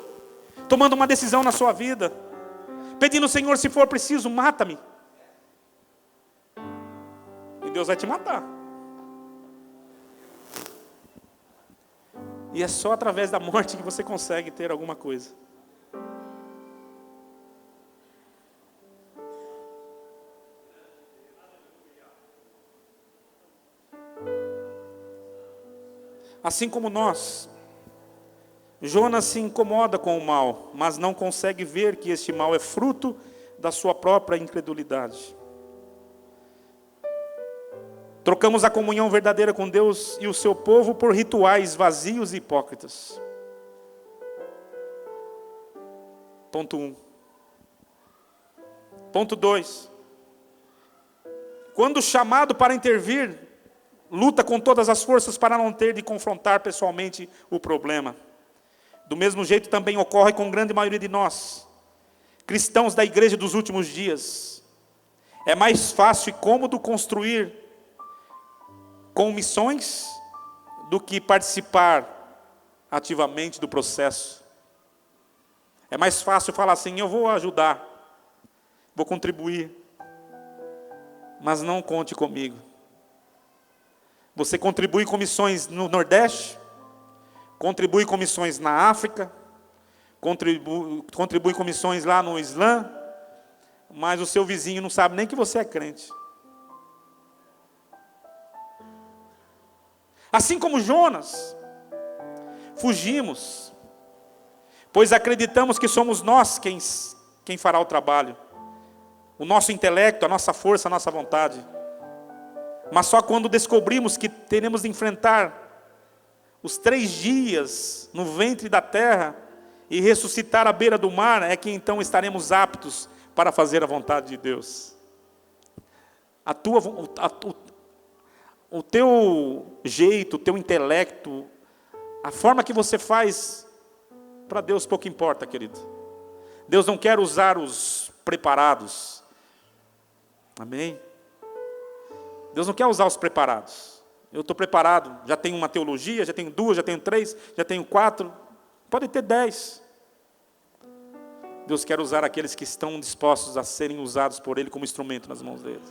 tomando uma decisão na sua vida, pedindo: Senhor, se for preciso, mata-me. E Deus vai te matar. E é só através da morte que você consegue ter alguma coisa. Assim como nós, Jonas se incomoda com o mal, mas não consegue ver que este mal é fruto da sua própria incredulidade. Trocamos a comunhão verdadeira com Deus e o seu povo por rituais vazios e hipócritas. Ponto 1. Ponto 2. Quando chamado para intervir, luta com todas as forças para não ter de confrontar pessoalmente o problema. Do mesmo jeito também ocorre com a grande maioria de nós, cristãos da igreja dos últimos dias. É mais fácil e cômodo construir com missões do que participar ativamente do processo. É mais fácil falar assim: eu vou ajudar, vou contribuir, mas não conte comigo. Você contribui com missões no Nordeste, contribui com missões na África, contribui com missões lá no Islã, mas o seu vizinho não sabe nem que você é crente. Assim como Jonas, fugimos, pois acreditamos que somos nós quem fará o trabalho. O nosso intelecto, a nossa força, a nossa vontade. Mas só quando descobrimos que teremos de enfrentar os 3 dias no ventre da terra e ressuscitar à beira do mar, é que então estaremos aptos para fazer a vontade de Deus. O teu jeito, o teu intelecto, a forma que você faz Para Deus pouco importa, querido. Deus não quer usar os preparados. Amém? Deus não quer usar os preparados. Eu estou preparado, já tenho uma teologia, já tenho 2, já tenho 3, já tenho 4, pode ter 10. Deus quer usar aqueles que estão dispostos a serem usados por Ele como instrumento nas mãos dele.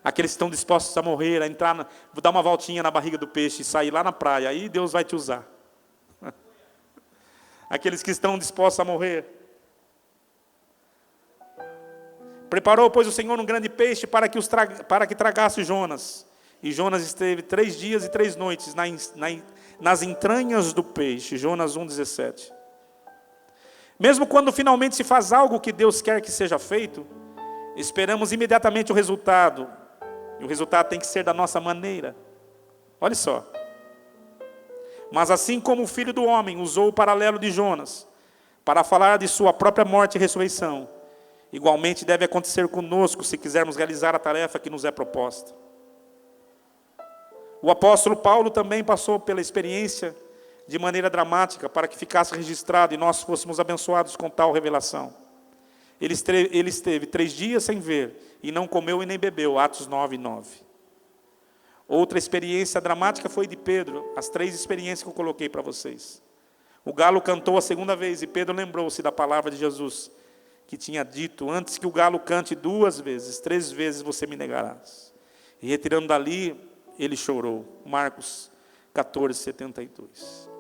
Aqueles que estão dispostos a morrer, a entrar, dar uma voltinha na barriga do peixe e sair lá na praia, aí Deus vai te usar. Aqueles que estão dispostos a morrer. Preparou, pois, o Senhor um grande peixe para que tragasse Jonas. E Jonas esteve 3 dias e 3 noites nas entranhas do peixe. Jonas 1,17. Mesmo quando finalmente se faz algo que Deus quer que seja feito, esperamos imediatamente o resultado. E o resultado tem que ser da nossa maneira. Olha só. Mas assim como o Filho do Homem usou o paralelo de Jonas para falar de sua própria morte e ressurreição, igualmente deve acontecer conosco se quisermos realizar a tarefa que nos é proposta. O apóstolo Paulo também passou pela experiência de maneira dramática para que ficasse registrado e nós fôssemos abençoados com tal revelação. Ele esteve 3 dias sem ver e não comeu e nem bebeu, Atos 9:9. Outra experiência dramática foi de Pedro, as 3 experiências que eu coloquei para vocês. O galo cantou a 2ª vez e Pedro lembrou-se da palavra de Jesus, que tinha dito: antes que o galo cante 2 vezes, 3 vezes você me negarás. E retirando dali, ele chorou. Marcos 14:72.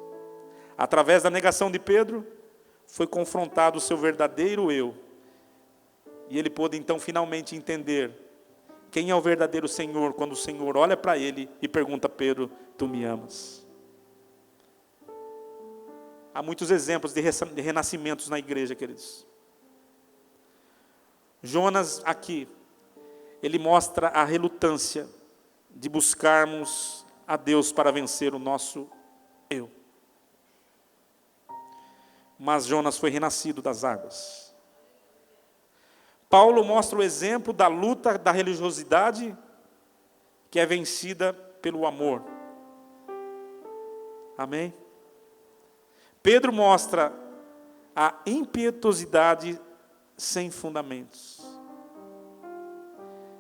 Através da negação de Pedro, foi confrontado o seu verdadeiro eu. E ele pôde então finalmente entender quem é o verdadeiro Senhor, quando o Senhor olha para ele e pergunta: Pedro, tu me amas? Há muitos exemplos de renascimentos na igreja, queridos. Jonas aqui, ele mostra a relutância de buscarmos a Deus para vencer o nosso eu. Mas Jonas foi renascido das águas. Paulo mostra o exemplo da luta da religiosidade que é vencida pelo amor. Amém? Pedro mostra a impietosidade sem fundamentos.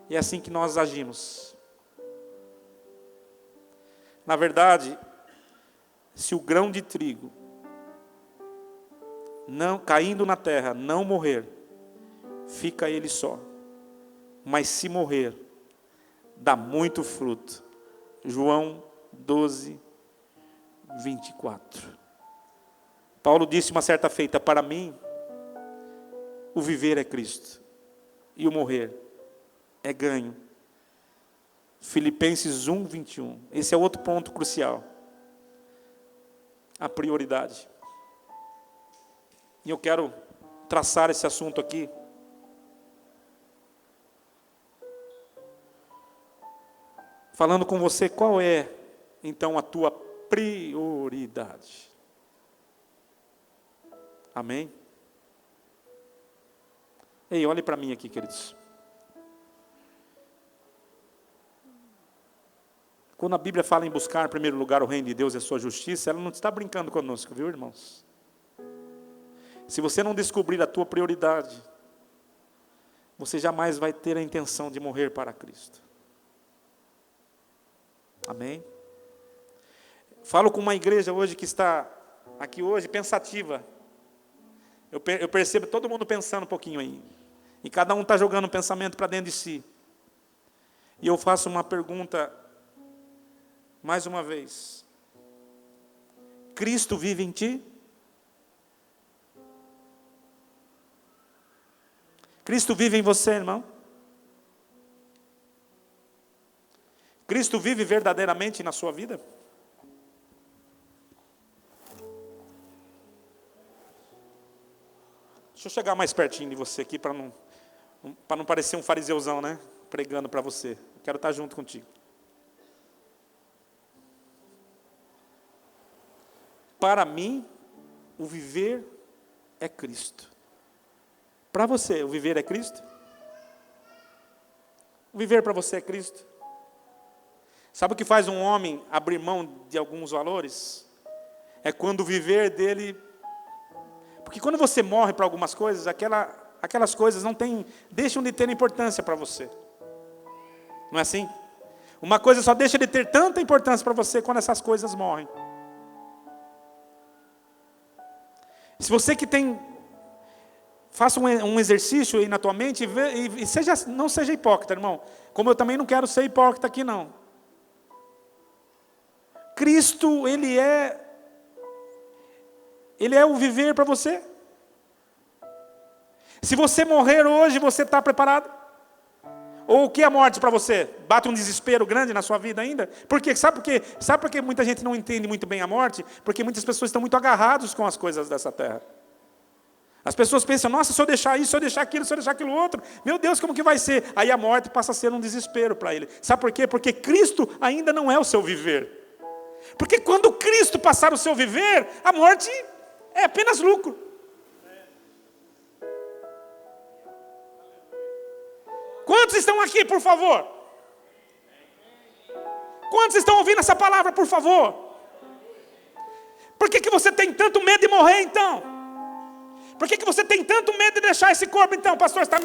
E é assim que nós agimos. Na verdade, se o grão de trigo não caindo na terra não morrer, fica ele só. Mas se morrer, dá muito fruto. João 12:24. Paulo disse uma certa feita: para mim, o viver é Cristo, e o morrer é ganho. Filipenses 1:21. Esse é outro ponto crucial. A prioridade. E eu quero traçar esse assunto aqui. Falando com você, qual é, então, a tua prioridade? Amém? Ei, olhe para mim aqui, queridos. Quando a Bíblia fala em buscar em primeiro lugar o reino de Deus e a sua justiça, ela não está brincando conosco, viu, irmãos? Se você não descobrir a tua prioridade, você jamais vai ter a intenção de morrer para Cristo. Amém? Falo com uma igreja hoje que está aqui hoje pensativa. Eu percebo todo mundo pensando um pouquinho aí. E cada um está jogando um pensamento para dentro de si. E eu faço uma pergunta, mais uma vez. Cristo vive em ti? Cristo vive em você, irmão? Cristo vive verdadeiramente na sua vida? Deixa eu chegar mais pertinho de você aqui para não parecer um fariseuzão, né? Pregando para você. Eu quero estar junto contigo. Para mim, o viver é Cristo. Para você, o viver é Cristo? O viver para você é Cristo? Sabe o que faz um homem abrir mão de alguns valores? é quando o viver dele... Porque quando você morre para algumas coisas, aquelas coisas deixam de ter importância para você. Não é assim? Uma coisa só deixa de ter tanta importância para você quando essas coisas morrem. Se você que tem... Faça um exercício aí na tua mente e não seja hipócrita, irmão. Como eu também não quero ser hipócrita aqui, não. Cristo, Ele é o viver para você. Se você morrer hoje, você está preparado? Ou o que é a morte para você? Bate um desespero grande na sua vida ainda? Por quê? Sabe por que muita gente não entende muito bem a morte? Porque muitas pessoas estão muito agarradas com as coisas dessa terra. As pessoas pensam, nossa, se eu deixar isso, se eu deixar aquilo, se eu deixar aquilo outro, meu Deus, como que vai ser? Aí a morte passa a ser um desespero para ele. Sabe por quê? Porque Cristo ainda não é o seu viver. Porque quando Cristo passar o seu viver, a morte é apenas lucro. Quantos estão aqui, por favor? Quantos estão ouvindo essa palavra, por favor? Por que você tem tanto medo de morrer, então? Por que você tem tanto medo de deixar esse corpo, então? Pastor, está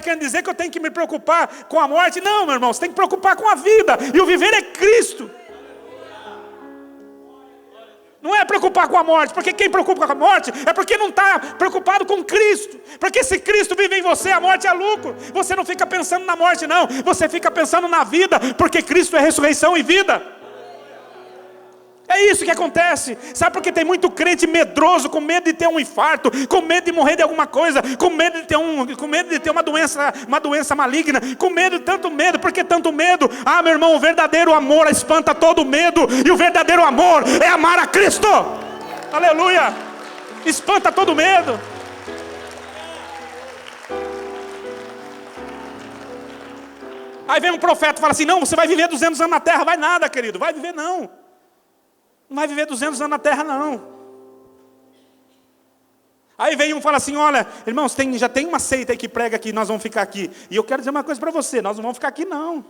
querendo dizer que eu tenho que me preocupar com a morte? Não, meu irmão, você tem que preocupar com a vida. E o viver é Cristo. Não é preocupar com a morte, porque quem preocupa com a morte é porque não está preocupado com Cristo. Porque se Cristo vive em você, a morte é lucro. Você não fica pensando na morte, não. Você fica pensando na vida, porque Cristo é ressurreição e vida. É isso que acontece. Sabe por que tem muito crente medroso, com medo de ter um infarto, com medo de morrer de alguma coisa, com medo de ter uma doença maligna, com medo, tanto medo. Por que tanto medo? Ah, meu irmão, o verdadeiro amor espanta todo medo, e o verdadeiro amor é amar a Cristo. Aleluia! Espanta todo medo. Aí vem um profeta e fala assim, não, você vai viver 200 anos na terra. Vai nada, querido, vai viver não. Não vai viver 200 anos na terra, não. Aí vem um e fala assim, olha, irmãos, já tem uma seita aí que prega que nós vamos ficar aqui. E eu quero dizer uma coisa para você, nós não vamos ficar aqui, não.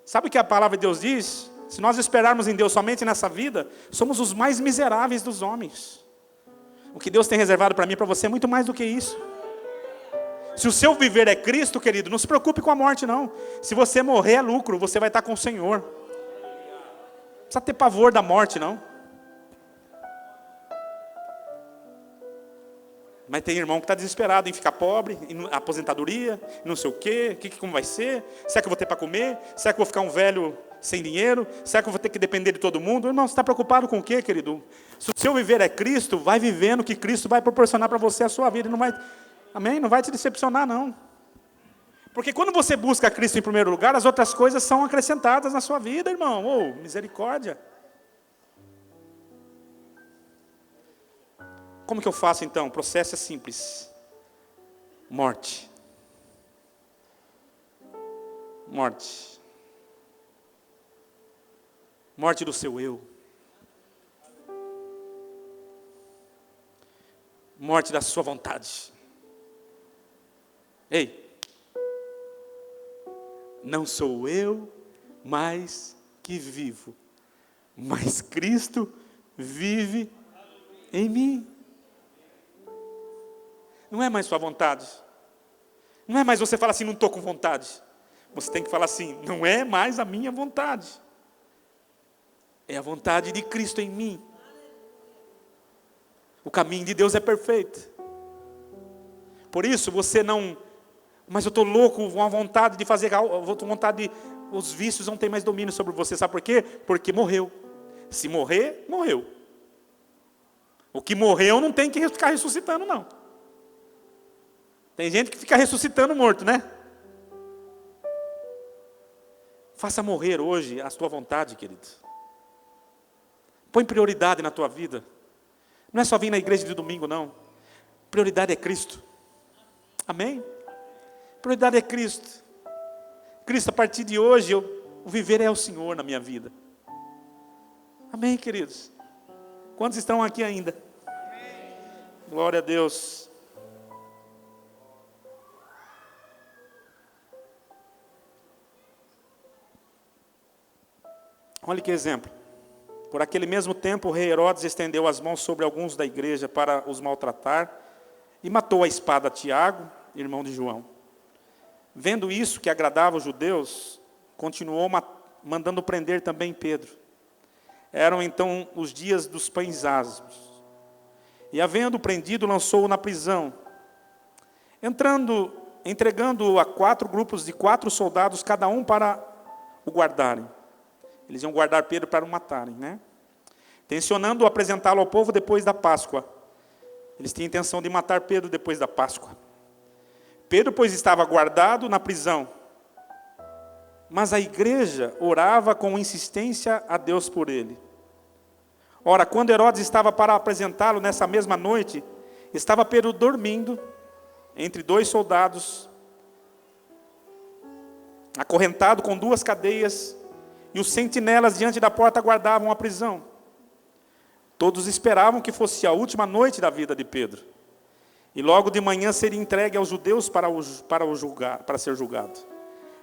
Sabe o que a palavra de Deus diz? Se nós esperarmos em Deus somente nessa vida, somos os mais miseráveis dos homens. O que Deus tem reservado para mim e para você é muito mais do que isso. Se o seu viver é Cristo, querido, não se preocupe com a morte, não. Se você morrer é lucro, você vai estar com o Senhor. Não precisa ter pavor da morte, não. Mas tem irmão que está desesperado em ficar pobre, em aposentadoria, não sei o quê, como vai ser? Será que eu vou ter para comer? Será que eu vou ficar um velho sem dinheiro? Será que eu vou ter que depender de todo mundo? Irmão, você está preocupado com o quê, querido? Se o seu viver é Cristo, vai vivendo que Cristo vai proporcionar para você a sua vida. Não vai, amém? Não vai te decepcionar, não. Porque quando você busca Cristo em primeiro lugar, as outras coisas são acrescentadas na sua vida, irmão. Oh, misericórdia. Como que eu faço então? O processo é simples. Morte. Morte. Morte do seu eu. Morte da sua vontade. Ei. Não sou eu mais que vivo, mas Cristo vive em mim. Não é mais sua vontade. Não é mais você falar assim, não estou com vontade. Você tem que falar assim, não é mais a minha vontade. É a vontade de Cristo em mim. O caminho de Deus é perfeito. Por isso você não... Mas eu estou louco, com a vontade de fazer algo, os vícios não têm mais domínio sobre você. Sabe por quê? Porque morreu. Se morrer, morreu. O que morreu não tem que ficar ressuscitando, não. Tem gente que fica ressuscitando morto, né? Faça morrer hoje a sua vontade, querido. Põe prioridade na tua vida. Não é só vir na igreja de domingo, não. Prioridade é Cristo. Amém? Prioridade é Cristo. Cristo, a partir de hoje, o viver é o Senhor na minha vida. Amém, queridos? Quantos estão aqui ainda? Amém. Glória a Deus. Olha que exemplo. Por aquele mesmo tempo, o rei Herodes estendeu as mãos sobre alguns da igreja para os maltratar e matou a espada Tiago, irmão de João. Vendo isso que agradava os judeus, continuou mandando prender também Pedro. Eram então os dias dos pães asmos. E havendo prendido, lançou-o na prisão. Entregando-o a 4 grupos de 4 soldados, cada um para o guardarem. Eles iam guardar Pedro para o matarem, né? Tencionando apresentá-lo ao povo depois da Páscoa. Eles tinham intenção de matar Pedro depois da Páscoa. Pedro, pois, estava guardado na prisão. Mas a igreja orava com insistência a Deus por ele. Ora, quando Herodes estava para apresentá-lo nessa mesma noite, estava Pedro dormindo entre 2 soldados, acorrentado com 2 cadeias, e os sentinelas diante da porta guardavam a prisão. Todos esperavam que fosse a última noite da vida de Pedro. E logo de manhã seria entregue aos judeus para ser julgado.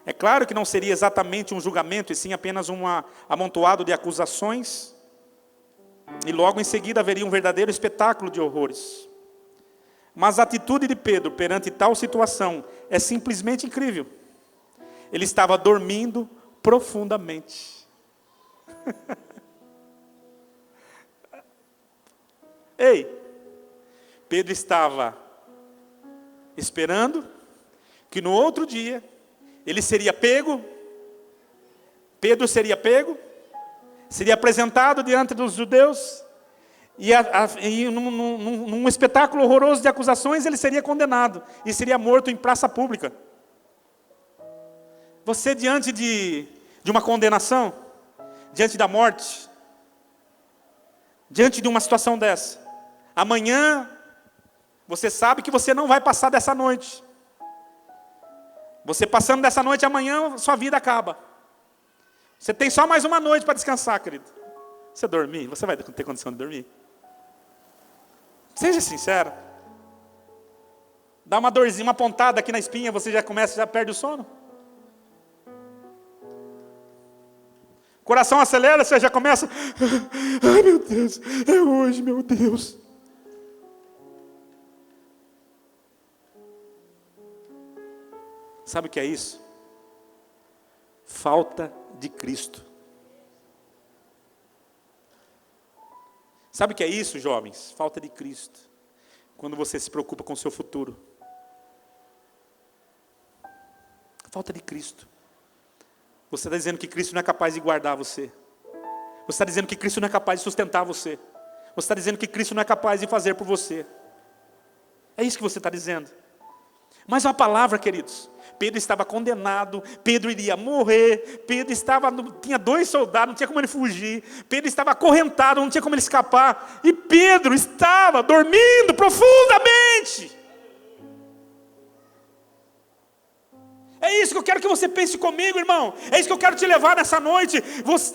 É claro que não seria exatamente um julgamento, e sim apenas um amontoado de acusações. E logo em seguida haveria um verdadeiro espetáculo de horrores. Mas a atitude de Pedro perante tal situação é simplesmente incrível. Ele estava dormindo profundamente. Ei, Pedro estava esperando que no outro dia ele seria pego, Pedro seria pego, seria apresentado diante dos judeus, e num espetáculo horroroso de acusações ele seria condenado, e seria morto em praça pública. Você diante de uma condenação, diante da morte, diante de uma situação dessa, amanhã, você sabe que você não vai passar dessa noite. Você passando dessa noite, amanhã sua vida acaba. Você tem só mais uma noite para descansar, querido. Você dormir, você vai ter condição de dormir? Seja sincero. Dá uma dorzinha, uma pontada aqui na espinha, você já perde o sono? Coração acelera, você já começa. Ai meu Deus, é hoje, meu Deus. Sabe o que é isso? Falta de Cristo. Sabe o que é isso, jovens? Falta de Cristo. Quando você se preocupa com o seu futuro. Falta de Cristo. Você está dizendo que Cristo não é capaz de guardar você. Você está dizendo que Cristo não é capaz de sustentar você. Você está dizendo que Cristo não é capaz de fazer por você. É isso que você está dizendo. Mas a palavra, queridos, Pedro estava condenado, Pedro iria morrer, Pedro tinha 2 soldados, não tinha como ele fugir, Pedro estava acorrentado, não tinha como ele escapar, e Pedro estava dormindo profundamente. É isso que eu quero que você pense comigo, irmão. É isso que eu quero te levar nessa noite.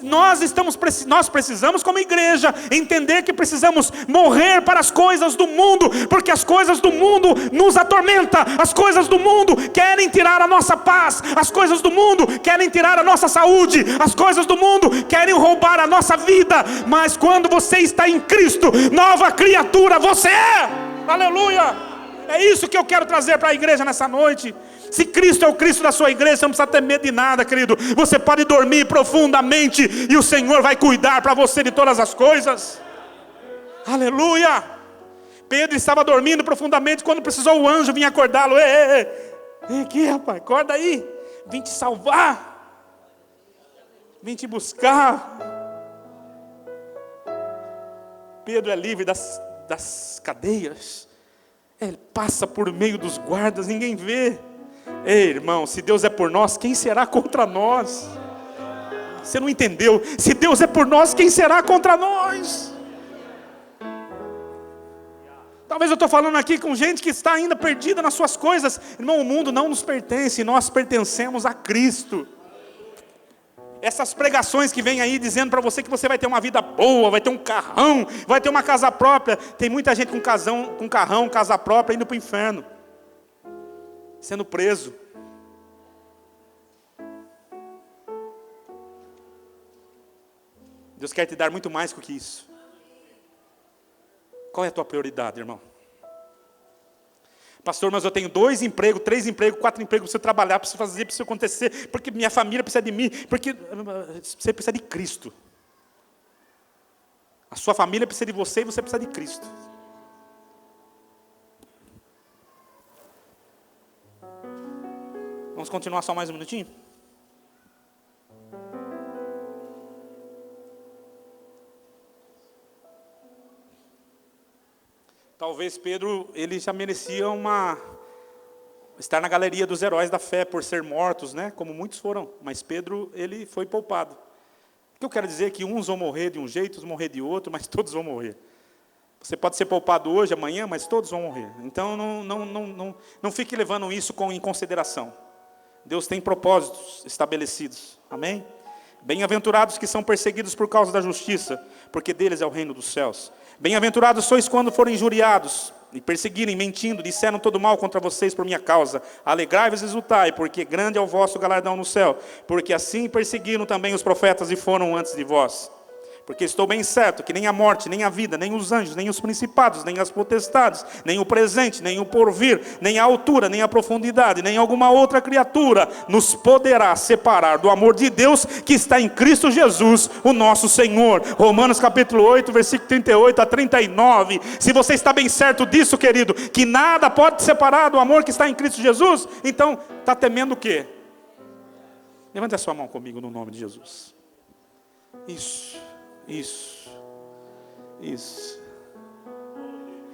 Nós precisamos, como igreja, entender que precisamos morrer para as coisas do mundo, porque as coisas do mundo nos atormentam. As coisas do mundo querem tirar a nossa paz. As coisas do mundo querem tirar a nossa saúde. As coisas do mundo querem roubar a nossa vida. Mas quando você está em Cristo, nova criatura você é. Aleluia. É isso que eu quero trazer para a igreja nessa noite. Se Cristo é o Cristo da sua igreja, você não precisa ter medo de nada, querido. Você pode dormir profundamente e o Senhor vai cuidar para você de todas as coisas. Aleluia. Pedro estava dormindo profundamente quando precisou o anjo vir acordá-lo. Vem aqui, rapaz, acorda aí. Vim te salvar. Vim te buscar. Pedro é livre das cadeias. Ele passa por meio dos guardas, ninguém vê. Ei, irmão, se Deus é por nós, quem será contra nós? Você não entendeu? Se Deus é por nós, quem será contra nós? Talvez eu estou falando aqui com gente que está ainda perdida nas suas coisas. Irmão, o mundo não nos pertence, nós pertencemos a Cristo. Essas pregações que vêm aí dizendo para você que você vai ter uma vida boa, vai ter um carrão, vai ter uma casa própria. Tem muita gente com carrão, casa própria, indo para o inferno, sendo preso. Deus quer te dar muito mais do que isso. Qual é a tua prioridade, irmão? Pastor, mas eu tenho 2 empregos, 3 empregos, 4 empregos, preciso trabalhar, preciso fazer, preciso acontecer, porque minha família precisa de mim, porque você precisa de Cristo. A sua família precisa de você e você precisa de Cristo. Vamos continuar só mais um minutinho? Talvez Pedro, ele já merecia estar na galeria dos heróis da fé por ser mortos, né? Como muitos foram. Mas Pedro, ele foi poupado. O que eu quero dizer é que uns vão morrer de um jeito, outros vão morrer de outro, mas todos vão morrer. Você pode ser poupado hoje, amanhã, mas todos vão morrer. Então não fique levando isso em consideração. Deus tem propósitos estabelecidos. Amém? Bem-aventurados que são perseguidos por causa da justiça, porque deles é o reino dos céus. Bem-aventurados sois quando forem injuriados e perseguirem, mentindo, disseram todo mal contra vocês por minha causa. Alegrai-vos e exultai, porque grande é o vosso galardão no céu, porque assim perseguiram também os profetas e foram antes de vós. Porque estou bem certo que nem a morte, nem a vida, nem os anjos, nem os principados, nem as potestades, nem o presente, nem o porvir, nem a altura, nem a profundidade, nem alguma outra criatura nos poderá separar do amor de Deus que está em Cristo Jesus, o nosso Senhor. Romanos capítulo 8, versículo 38 a 39. Se você está bem certo disso, querido, que nada pode te separar do amor que está em Cristo Jesus, então está temendo o quê? Levante a sua mão comigo no nome de Jesus. Isso.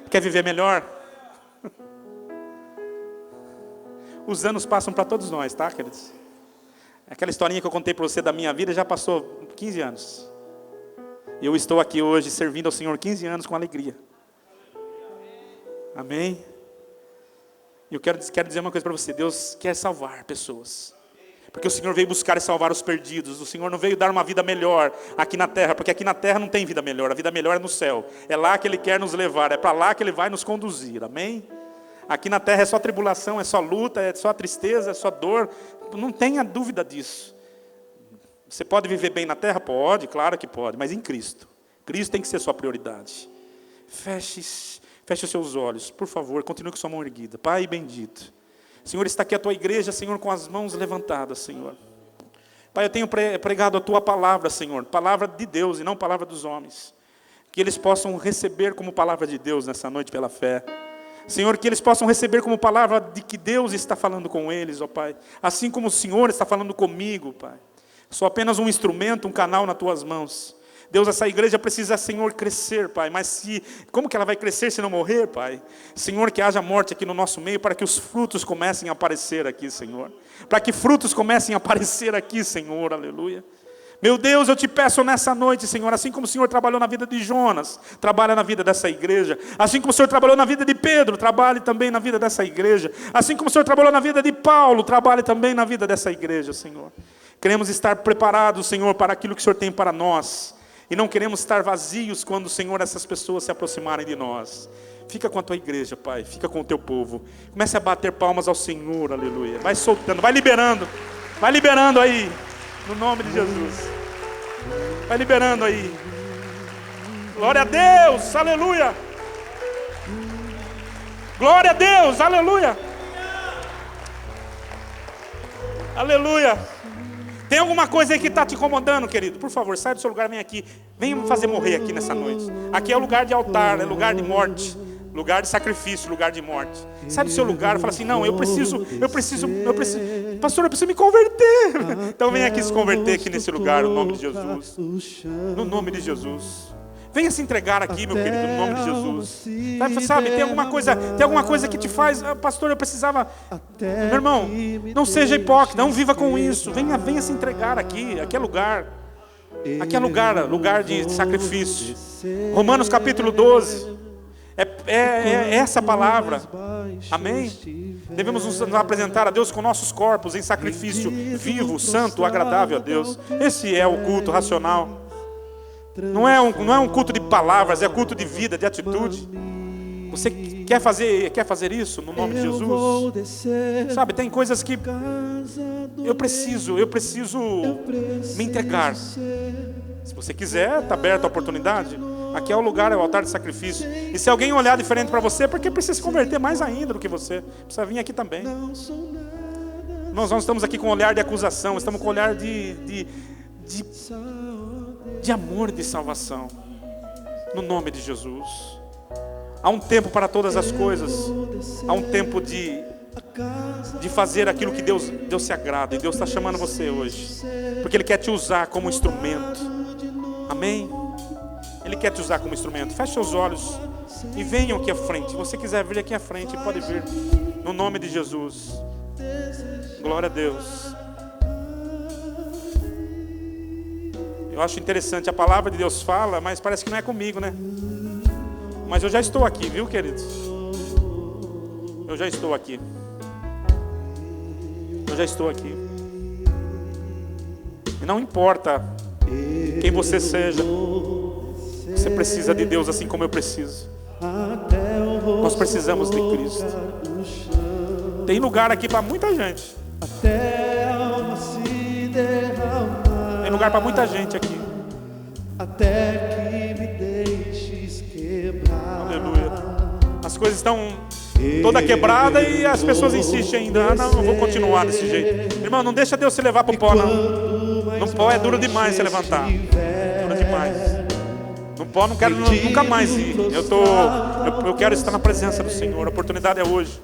Quer viver melhor? Os anos passam para todos nós, tá, queridos? Aquela historinha que eu contei para você da minha vida já passou 15 anos. Eu estou aqui hoje servindo ao Senhor 15 anos com alegria. Amém? E eu quero dizer uma coisa para você. Deus quer salvar pessoas. Porque o Senhor veio buscar e salvar os perdidos. O Senhor não veio dar uma vida melhor aqui na terra. Porque aqui na terra não tem vida melhor. A vida melhor é no céu. É lá que Ele quer nos levar. É para lá que Ele vai nos conduzir. Amém? Aqui na terra é só tribulação, é só luta, é só tristeza, é só dor. Não tenha dúvida disso. Você pode viver bem na terra? Pode, claro que pode. Mas em Cristo. Cristo tem que ser sua prioridade. Feche os seus olhos. Por favor, continue com sua mão erguida. Pai bendito. Senhor, está aqui a Tua igreja, Senhor, com as mãos levantadas, Senhor. Pai, eu tenho pregado a Tua palavra, Senhor, palavra de Deus e não palavra dos homens. Que eles possam receber como palavra de Deus nessa noite pela fé. Senhor, que eles possam receber como palavra de que Deus está falando com eles, ó Pai. Assim como o Senhor está falando comigo, Pai. Sou apenas um instrumento, um canal nas Tuas mãos. Deus, essa igreja precisa, Senhor, crescer, Pai. Mas como que ela vai crescer se não morrer, Pai? Senhor, que haja morte aqui no nosso meio, para que os frutos comecem a aparecer aqui, Senhor. Para que frutos comecem a aparecer aqui, Senhor, aleluia. Meu Deus, eu te peço nessa noite, Senhor, assim como o Senhor trabalhou na vida de Jonas, trabalha na vida dessa igreja. Assim como o Senhor trabalhou na vida de Pedro, trabalhe também na vida dessa igreja. Assim como o Senhor trabalhou na vida de Paulo, trabalhe também na vida dessa igreja, Senhor. Queremos estar preparados, Senhor, para aquilo que o Senhor tem para nós. E não queremos estar vazios quando, Senhor, essas pessoas se aproximarem de nós. Fica com a Tua igreja, Pai. Fica com o Teu povo. Comece a bater palmas ao Senhor, aleluia. Vai soltando, vai liberando aí, no nome de Jesus. Vai liberando aí. Glória a Deus, aleluia. Glória a Deus, aleluia. Aleluia. Tem alguma coisa aí que está te incomodando, querido? Por favor, sai do seu lugar, vem aqui. Venha me fazer morrer aqui nessa noite. Aqui é o lugar de altar, é lugar de morte, lugar de sacrifício, lugar de morte. Sai do seu lugar e fala assim, não, eu preciso, pastor, eu preciso me converter. Então vem aqui se converter aqui nesse lugar, no nome de Jesus. No nome de Jesus. Venha se entregar aqui, meu querido, no nome de Jesus. Sabe, tem alguma coisa que te faz, pastor, eu precisava. Meu irmão, não seja hipócrita, não viva com isso. Venha se entregar aqui, aqui é lugar. Aqui é lugar de sacrifício. Romanos capítulo 12. É essa palavra. Amém? Devemos nos apresentar a Deus com nossos corpos em sacrifício vivo, santo, agradável a Deus. Esse é o culto racional. Não é um culto de palavras, é culto de vida, de atitude. Você quer fazer isso no nome de Jesus? Sabe, tem coisas que eu preciso me entregar. Se você quiser, está aberta a oportunidade. Aqui é o lugar, é o altar de sacrifício. E se alguém olhar diferente para você, porque precisa se converter mais ainda do que você, precisa vir aqui também. Nós não estamos aqui com um olhar de acusação, estamos com um olhar de amor e de salvação. No nome de Jesus. Há um tempo para todas as coisas. Há um tempo de fazer aquilo que Deus se agrada. E Deus está chamando você hoje, porque Ele quer te usar como instrumento. Amém? Ele quer te usar como instrumento. Feche seus olhos e venham aqui à frente. Se você quiser vir aqui à frente, pode vir. No nome de Jesus. Glória a Deus. Eu acho interessante, a palavra de Deus fala, mas parece que não é comigo, né? Mas eu já estou aqui, viu, queridos? Eu já estou aqui. Eu já estou aqui. E não importa quem você seja, você precisa de Deus assim como eu preciso. Nós precisamos de Cristo. Tem lugar aqui para muita gente. Tem lugar para muita gente aqui. Até que me deixes quebrar. Aleluia. As coisas estão toda quebrada e as pessoas insistem ainda. Ah, não, eu vou continuar desse jeito. Irmão, não deixa Deus se levar para o pó, não. Não pode, é duro demais se levantar. Duro demais. Não pode, não quero nunca mais ir. Eu quero estar na presença do Senhor. A oportunidade é hoje.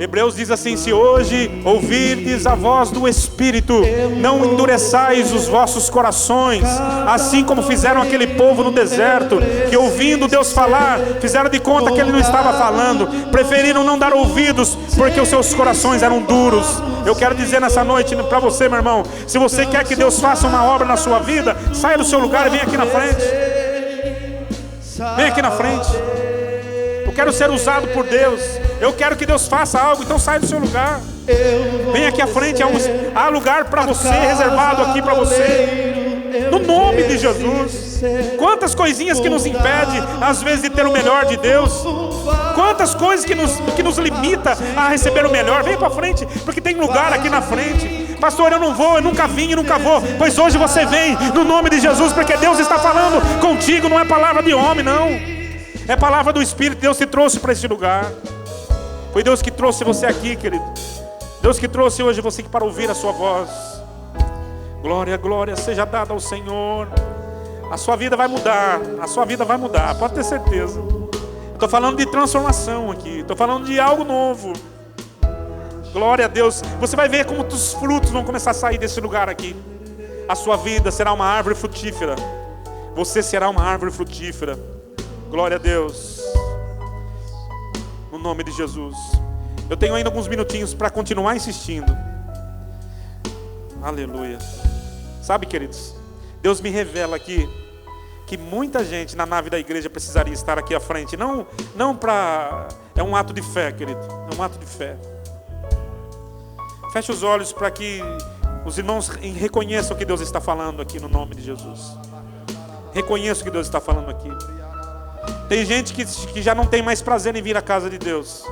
Hebreus diz assim: se hoje ouvirdes a voz do Espírito, não endureçais os vossos corações, assim como fizeram aquele povo no deserto, que ouvindo Deus falar, fizeram de conta que Ele não estava falando, preferiram não dar ouvidos, porque os seus corações eram duros. Eu quero dizer nessa noite para você, meu irmão, se você quer que Deus faça uma obra na sua vida, saia do seu lugar e vem aqui na frente. Vem aqui na frente. Eu quero ser usado por Deus. Eu quero que Deus faça algo, então sai do seu lugar. Vem aqui à frente, há lugar para você, reservado aqui para você. No nome de Jesus. Quantas coisinhas que nos impedem, às vezes, de ter o melhor de Deus. Quantas coisas que nos limita a receber o melhor. Vem para frente, porque tem lugar aqui na frente. Pastor, eu não vou, eu nunca vim e nunca vou. Pois hoje você vem, no nome de Jesus, porque Deus está falando contigo, não é palavra de homem, não. É palavra do Espírito. Deus te trouxe para esse lugar. Foi Deus que trouxe você aqui, querido. Deus que trouxe hoje você aqui para ouvir a sua voz. Glória, glória seja dada ao Senhor. A sua vida vai mudar. A sua vida vai mudar, pode ter certeza. Estou falando de transformação aqui. Estou falando de algo novo. Glória a Deus. Você vai ver como os frutos vão começar a sair desse lugar aqui. A sua vida será uma árvore frutífera. Você será uma árvore frutífera. Glória a Deus. No nome de Jesus. Eu tenho ainda alguns minutinhos para continuar insistindo. Aleluia. Sabe, queridos, Deus me revela aqui que muita gente na nave da igreja precisaria estar aqui à frente. Não para... É um ato de fé, querido. É um ato de fé. Feche os olhos para que os irmãos reconheçam o que Deus está falando aqui no nome de Jesus. Reconheça o que Deus está falando aqui. Tem gente que já não tem mais prazer em vir à casa de Deus.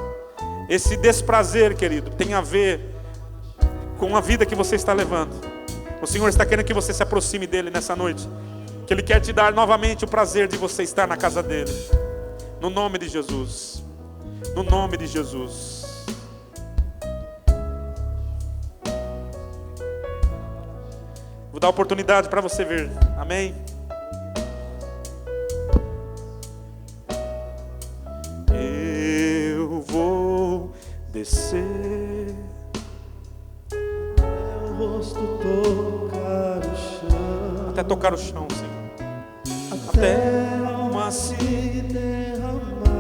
Esse desprazer, querido, tem a ver com a vida que você está levando. O Senhor está querendo que você se aproxime dEle nessa noite. Que Ele quer te dar novamente o prazer de você estar na casa dEle. No nome de Jesus. No nome de Jesus. Vou dar oportunidade para você ver. Amém? Eu vou descer. Meu rosto tocar o chão. Até tocar o chão, Senhor. Até alma se derramar.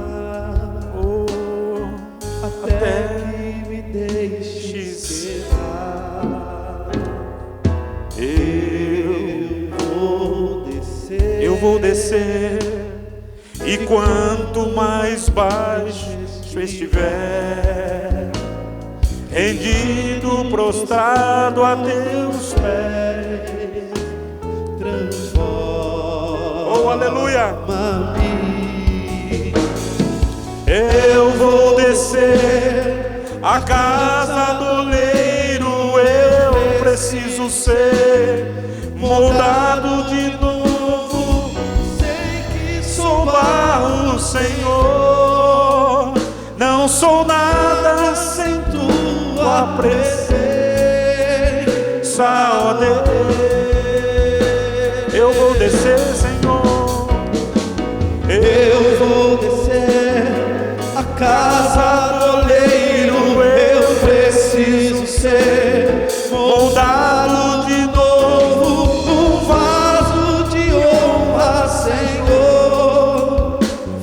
Oh, Até que me deixes quebrar. Eu vou descer. E quanto mais baixo estiver, rendido, prostrado a teus pés, transforma. Oh, aleluia! Eu vou descer a casa do oleiro, eu preciso ser moldado de novo. Sei que sou barro, Senhor. Não sou nada sem tua presença, ó Deus. Eu vou descer, Senhor. Eu vou descer a casa do oleiro. Eu preciso ser moldado de novo, um vaso de honra, Senhor.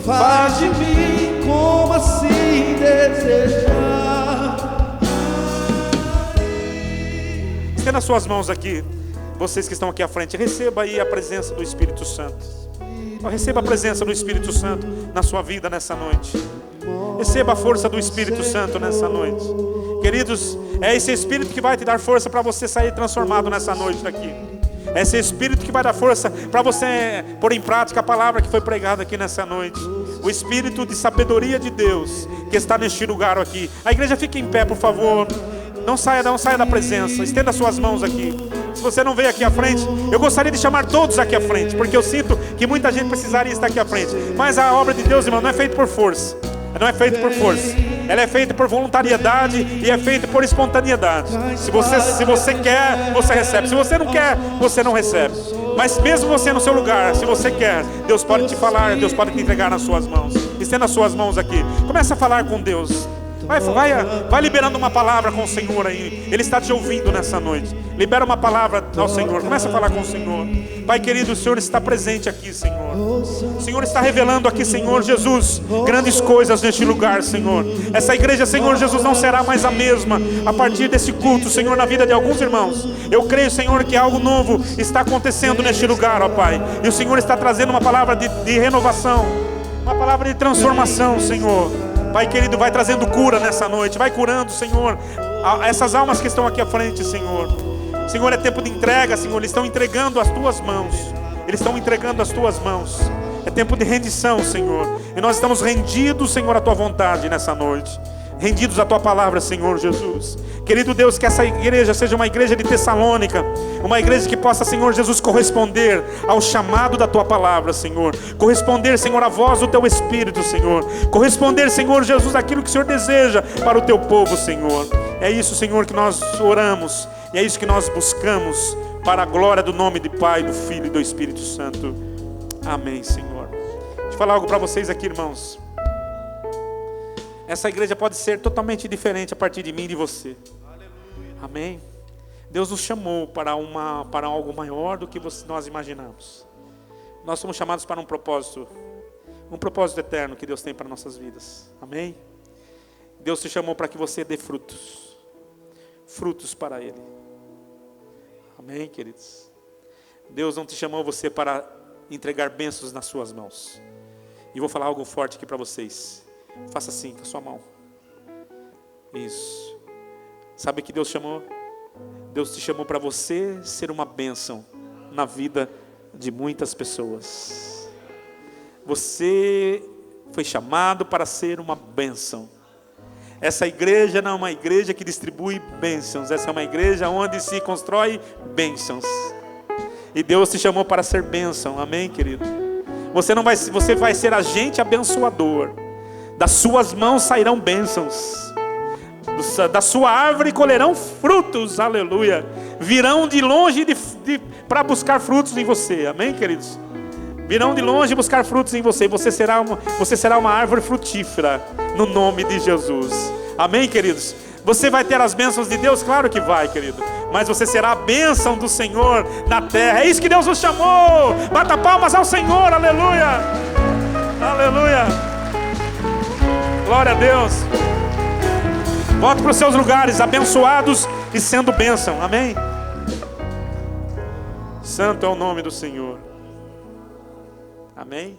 Faz de mim como assim desejar. Estenda as suas mãos aqui. Vocês que estão aqui à frente, receba aí a presença do Espírito Santo. Receba a presença do Espírito Santo na sua vida nessa noite. Receba a força do Espírito Santo nessa noite. Queridos, é esse Espírito que vai te dar força para você sair transformado nessa noite daqui. É esse Espírito que vai dar força para você pôr em prática a palavra que foi pregada aqui nessa noite. O Espírito de sabedoria de Deus que está neste lugar aqui. A igreja fique em pé, por favor. Não saia da presença. Estenda suas mãos aqui. Se você não veio aqui à frente, eu gostaria de chamar todos aqui à frente, porque eu sinto que muita gente precisaria estar aqui à frente. Mas a obra de Deus, irmão, não é feita por força. Não é feita por força. Ela é feita por voluntariedade e é feita por espontaneidade. Se você quer, você recebe. Se você não quer, você não recebe. Mas mesmo você no seu lugar, se você quer, Deus pode te falar, Deus pode te entregar nas suas mãos. Estenda as suas mãos aqui. Comece a falar com Deus. Vai liberando uma palavra com o Senhor aí. Ele está te ouvindo nessa noite. Libera uma palavra ao Senhor. Começa a falar com o Senhor. Pai querido, o Senhor está presente aqui, Senhor. O Senhor está revelando aqui, Senhor Jesus, grandes coisas neste lugar, Senhor. Essa igreja, Senhor Jesus, não será mais a mesma a partir desse culto, Senhor, na vida de alguns irmãos. Eu creio, Senhor, que algo novo está acontecendo neste lugar, ó Pai. E o Senhor está trazendo uma palavra de renovação, uma palavra de transformação, Senhor. Pai querido, vai trazendo cura nessa noite. Vai curando, Senhor, essas almas que estão aqui à frente, Senhor. Senhor, é tempo de entrega, Senhor. Eles estão entregando as Tuas mãos. Eles estão entregando as Tuas mãos. É tempo de rendição, Senhor. E nós estamos rendidos, Senhor, à Tua vontade nessa noite. Rendidos à Tua palavra, Senhor Jesus. Querido Deus, que essa igreja seja uma igreja de Tessalônica. Uma igreja que possa, Senhor Jesus, corresponder ao chamado da Tua palavra, Senhor. Corresponder, Senhor, à voz do Teu Espírito, Senhor. Corresponder, Senhor Jesus, àquilo que o Senhor deseja para o Teu povo, Senhor. É isso, Senhor, que nós oramos. E é isso que nós buscamos, para a glória do nome do Pai, do Filho e do Espírito Santo. Amém, Senhor. Deixa eu falar algo para vocês aqui, irmãos. Essa igreja pode ser totalmente diferente a partir de mim e de você. Amém? Deus nos chamou para algo maior do que nós imaginamos. Nós somos chamados para um propósito eterno que Deus tem para nossas vidas. Amém? Deus te chamou para que você dê frutos para Ele. Amém, queridos? Deus não te chamou você para entregar bênçãos nas suas mãos. E vou falar algo forte aqui para vocês. Faça assim com a sua mão. Isso. Sabe o que Deus chamou? Deus te chamou para você ser uma bênção na vida de muitas pessoas. Você foi chamado para ser uma bênção. Essa igreja não é uma igreja que distribui bênçãos. Essa é uma igreja onde se constrói bênçãos. E Deus te chamou para ser bênção. Amém, querido? Você vai ser agente abençoador. Das suas mãos sairão bênçãos. Da sua árvore colherão frutos. Aleluia. Virão de longe para buscar frutos em você. Amém, queridos? Virão de longe buscar frutos em você. Você será uma árvore frutífera no nome de Jesus. Amém, queridos? Você vai ter as bênçãos de Deus? Claro que vai, querido. Mas você será a bênção do Senhor na terra. É isso que Deus nos chamou. Bata palmas ao Senhor. Aleluia. Aleluia. Glória a Deus. Volte para os seus lugares, abençoados e sendo bênção. Amém? Santo é o nome do Senhor. Amém?